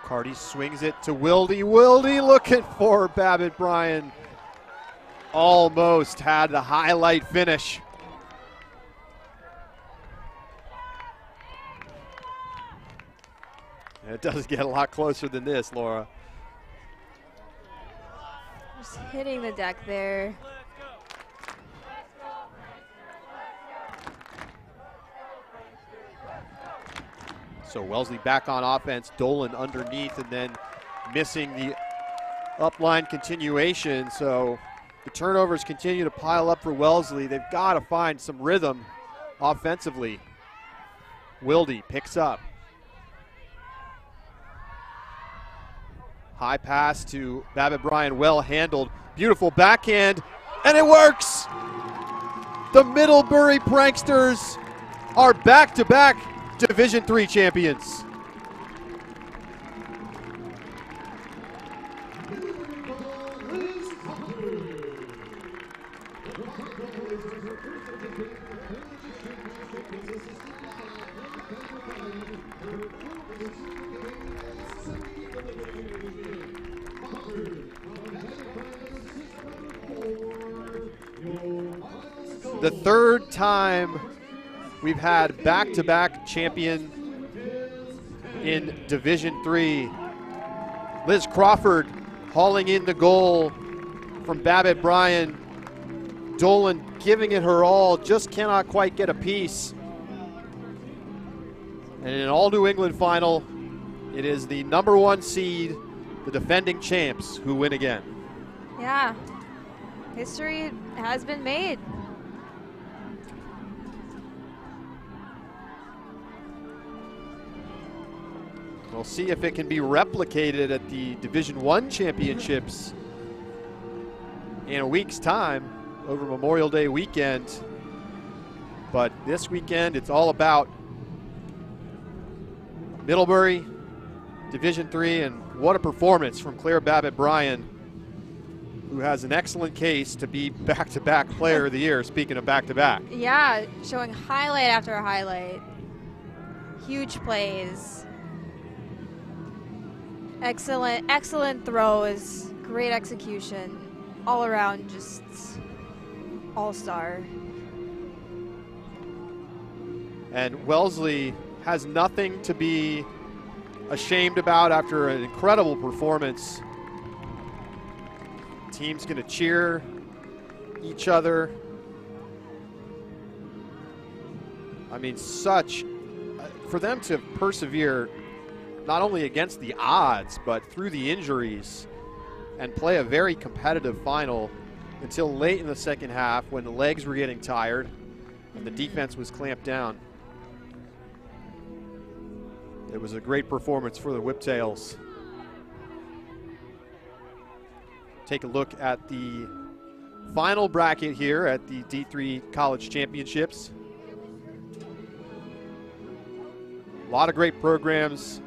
Carty swings it to Wilde. Wilde looking for Babbitt Bryan. Almost had the highlight finish. It does get a lot closer than this, Laura. Just hitting the deck there. So Wellesley back on offense, Dolan underneath, and then missing the upline continuation. So the turnovers continue to pile up for Wellesley. They've got to find some rhythm offensively. Wilde picks up. High pass to Babbitt Bryan, well handled. Beautiful backhand, and it works! The Middlebury Pranksters are back-to-back Division III champions. The third time we've had back-to-back champion in Division III. Liz Crawford hauling in the goal from Babbitt Bryan. Dolan giving it her all, just cannot quite get a piece. And in an all-New England final, it is the #1 seed, the defending champs, who win again. Yeah, history has been made. We'll see if it can be replicated at the Division I championships in a week's time over Memorial Day weekend. But this weekend, it's all about Middlebury, Division III, and what a performance from Claire Babbitt Bryan, who has an excellent case to be back-to-back player of the year, speaking of back-to-back. Yeah, showing highlight after highlight. Huge plays. Excellent throws, great execution, all around just all-star. And Wellesley has nothing to be ashamed about after an incredible performance. Team's going to cheer each other. I mean, for them to persevere not only against the odds, but through the injuries and play a very competitive final until late in the second half when the legs were getting tired and the defense was clamped down. It was a great performance for the Whiptails. Take a look at the final bracket here at the D3 College Championships. A lot of great programs.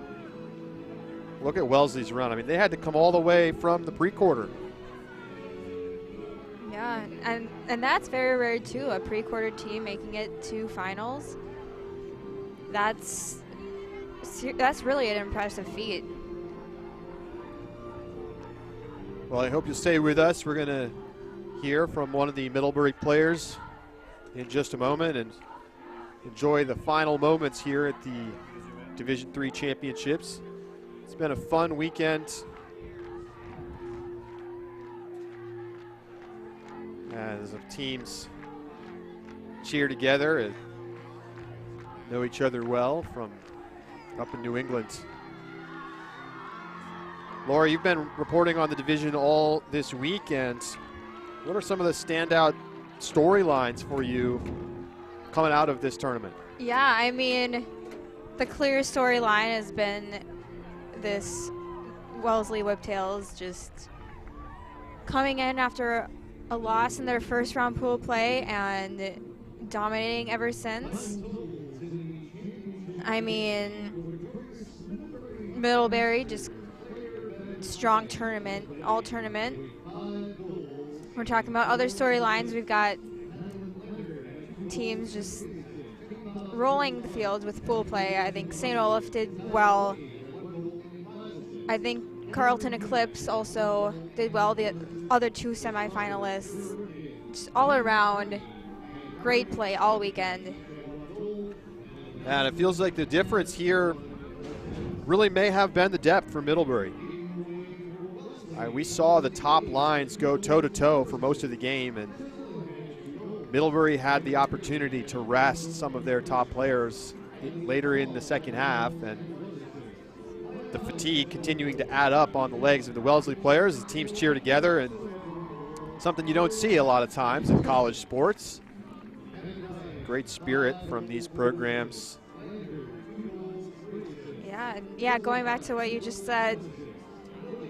Look at Wellesley's run. I mean, they had to come all the way from the pre-quarter. Yeah, and that's very rare too, a pre-quarter team making it to finals. That's really an impressive feat. Well, I hope you'll stay with us. We're going to hear from one of the Middlebury players in just a moment and enjoy the final moments here at the Division III Championships. It's been a fun weekend. As the teams cheer together and know each other well from up in New England. Laura, you've been reporting on the division all this weekend. What are some of the standout storylines for you coming out of this tournament? Yeah, I mean, the clear storyline has been this Wellesley Whiptails just coming in after a loss in their first round pool play and dominating ever since. I mean, Middlebury just strong tournament, all tournament. We're talking about other storylines. We've got teams just rolling the field with pool play. I think St. Olaf did well. I think Carleton Eclipse also did well. The other two semifinalists, just all around great play all weekend. And it feels like the difference here really may have been the depth for Middlebury. We saw the top lines go toe-to-toe for most of the game, and Middlebury had the opportunity to rest some of their top players later in the second half, and the fatigue continuing to add up on the legs of the Wellesley players as teams cheer together, and something you don't see a lot of times in college sports. Great spirit from these programs. Yeah, going back to what you just said,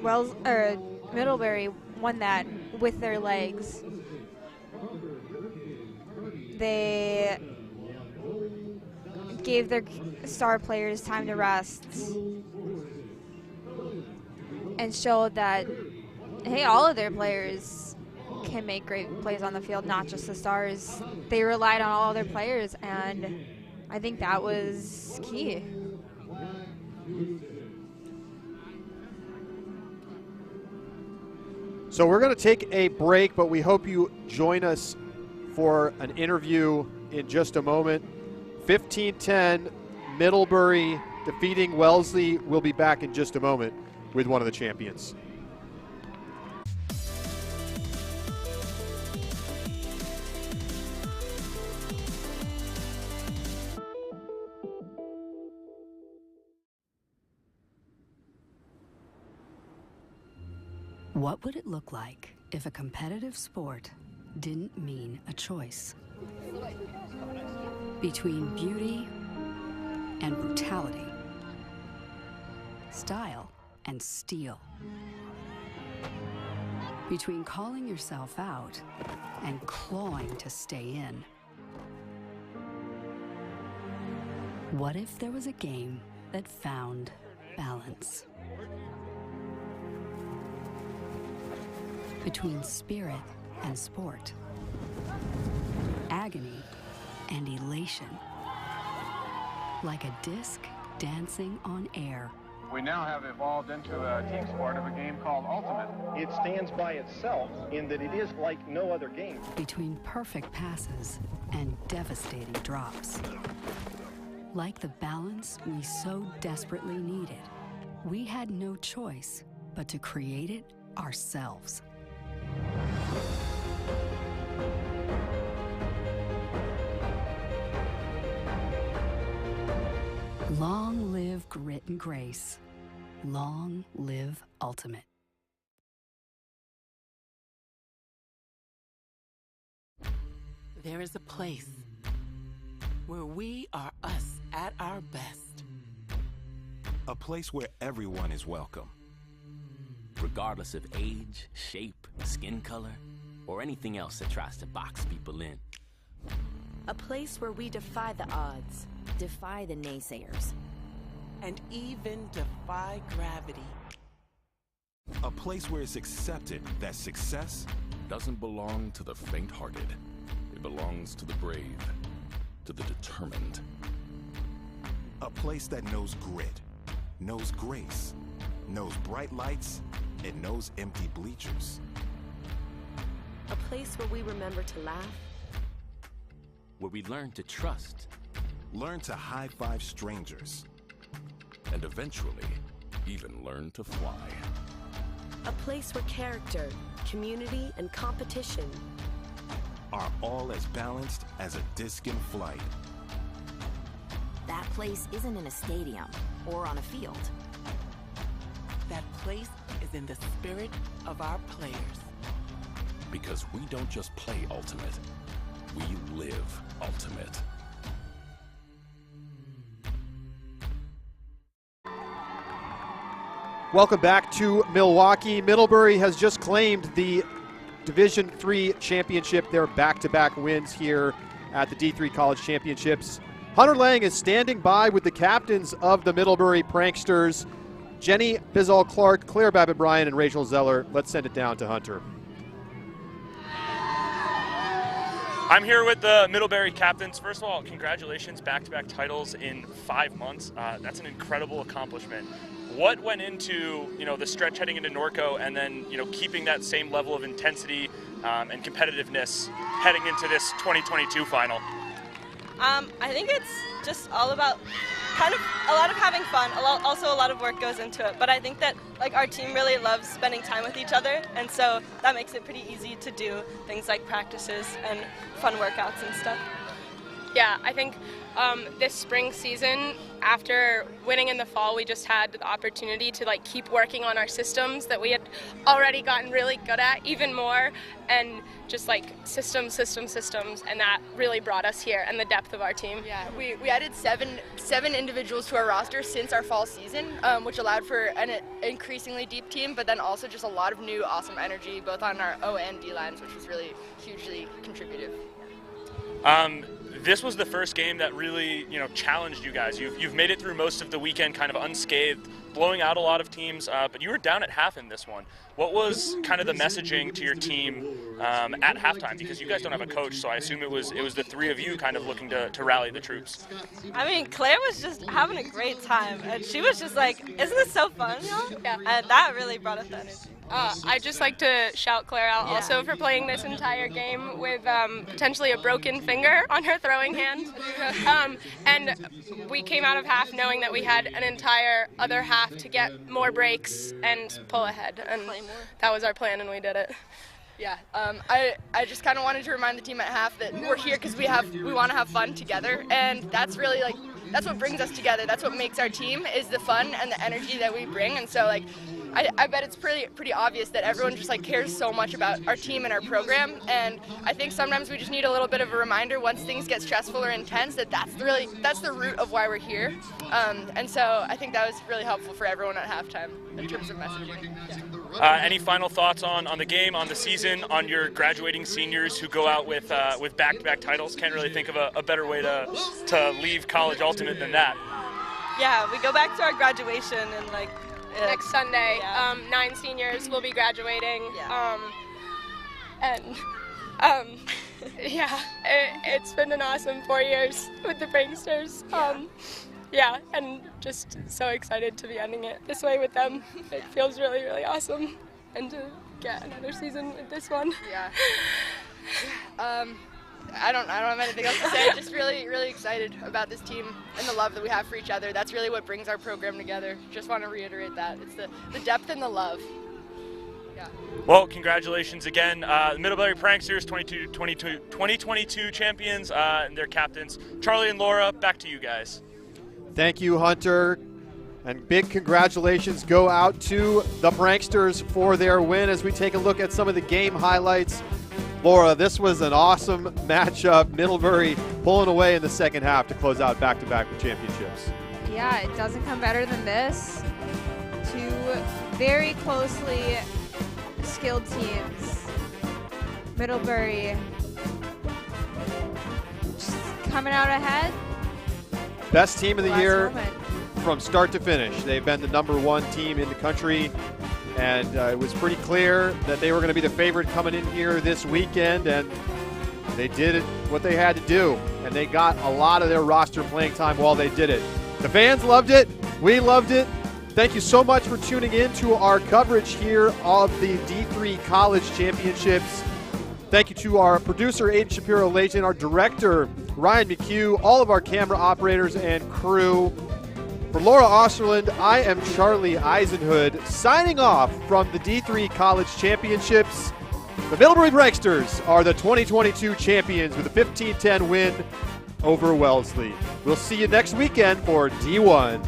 Middlebury won that with their legs. They gave their star players time to rest and showed that, hey, all of their players can make great plays on the field, not just the stars. They relied on all of their players, and I think that was key. So we're going to take a break, but we hope you join us for an interview in just a moment. 15-10, Middlebury defeating Wellesley. We'll be back in just a moment with one of the champions. What would it look like if a competitive sport didn't mean a choice? Between beauty and brutality, style and steel. Between calling yourself out and clawing to stay in. What if there was a game that found balance? Between spirit and sport, agony and elation, like a disc dancing on air. We now have evolved into a team sport of a game called Ultimate. It stands by itself in that it is like no other game. Between perfect passes and devastating drops, like the balance we so desperately needed We had no choice but to create it ourselves. Long live grit and grace. Long live Ultimate. There is a place where we are us at our best. A place where everyone is welcome. Regardless of age, shape, skin color, or anything else that tries to box people in. A place where we defy the odds, defy the naysayers, and even defy gravity. A place where it's accepted that success doesn't belong to the faint-hearted. It belongs to the brave, to the determined. A place that knows grit, knows grace, knows bright lights, and knows empty bleachers. A place where we remember to laugh. Where we learn to trust. Learn to high-five strangers. And eventually, even learn to fly. A place where character, community, and competition are all as balanced as a disc in flight. That place isn't in a stadium or on a field. That place is in the spirit of our players. Because we don't just play Ultimate, we live Ultimate. Welcome back to Milwaukee. Middlebury has just claimed the Division III championship, their back-to-back wins here at the D3 College Championships. Hunter Lang is standing by with the captains of the Middlebury Pranksters, Jenny Bizzall-Clark, Claire Babbitt-Bryan, and Rachel Zeller. Let's send it down to Hunter. I'm here with the Middlebury captains. First of all, congratulations, back-to-back titles in 5 months. That's an incredible accomplishment. What went into, the stretch heading into Norco, and then, keeping that same level of intensity and competitiveness heading into this 2022 final? I think it's just all about kind of a lot of having fun. Also, a lot of work goes into it. But I think that our team really loves spending time with each other, and so that makes it pretty easy to do things like practices and fun workouts and stuff. Yeah, I think this spring season, after winning in the fall, we just had the opportunity to keep working on our systems that we had already gotten really good at even more, and just systems, and that really brought us here and the depth of our team. Yeah, we added seven individuals to our roster since our fall season, which allowed for an increasingly deep team, but then also just a lot of new awesome energy both on our O and D lines, which was really hugely contributive. This was the first game that really, challenged you guys. You've made it through most of the weekend kind of unscathed, blowing out a lot of teams, but you were down at half in this one. What was kind of the messaging to your team at halftime? Because you guys don't have a coach, so I assume it was the three of you kind of looking to rally the troops. I mean, Claire was just having a great time, and she was just like, isn't this so fun, Yeah. And that really brought us the energy. I'd just like to shout Claire out also for playing this entire game with potentially a broken finger on her throwing hand. And we came out of half knowing that we had an entire other half to get more breaks and pull ahead. And that was our plan, and we did it. Yeah, I just kind of wanted to remind the team at half that we're here because we want to have fun together, and that's really that's what brings us together. That's what makes our team, is the fun and the energy that we bring. And so I bet it's pretty obvious that everyone just cares so much about our team and our program, and I think sometimes we just need a little bit of a reminder once things get stressful or intense that's the root of why we're here. And so I think that was really helpful for everyone at halftime in terms of messaging. Yeah. Any final thoughts on the game, on the season, on your graduating seniors who go out with back-to-back titles? Can't really think of a better way to leave College Ultimate than that. Yeah, we go back to our graduation and next Sunday, 9 seniors will be graduating. Yeah. It's been an awesome 4 years with the Pranksters. And just so excited to be ending it this way with them. It feels really, really awesome, and to get another season with this one. Yeah. I don't have anything else to say. Just really, really excited about this team and the love that we have for each other. That's really what brings our program together. Just want to reiterate that. It's the depth and the love. Yeah. Well, congratulations again. The Middlebury Pranksters 2022 champions and their captains. Charlie and Laura, back to you guys. Thank you, Hunter. And big congratulations go out to the Pranksters for their win as we take a look at some of the game highlights. Laura, this was an awesome matchup. Middlebury pulling away in the second half to close out back-to-back championships. Yeah, it doesn't come better than this. Two very closely skilled teams. Middlebury just coming out ahead. Best team of the year moment. from start to finish. They've been the #1 team in the country, and it was pretty clear that they were going to be the favorite coming in here this weekend, and they did what they had to do, and they got a lot of their roster playing time while they did it. The fans loved it. We loved it. Thank you so much for tuning in to our coverage here of the D3 College Championships. Thank you to our producer, Aiden Shapiro-Layton, our director, Ryan McHugh, all of our camera operators and crew. For Laura Osterland, I am Charlie Eisenhood, signing off from the D3 College Championships. The Middlebury Pranksters are the 2022 champions with a 15-10 win over Wellesley. We'll see you next weekend for D1.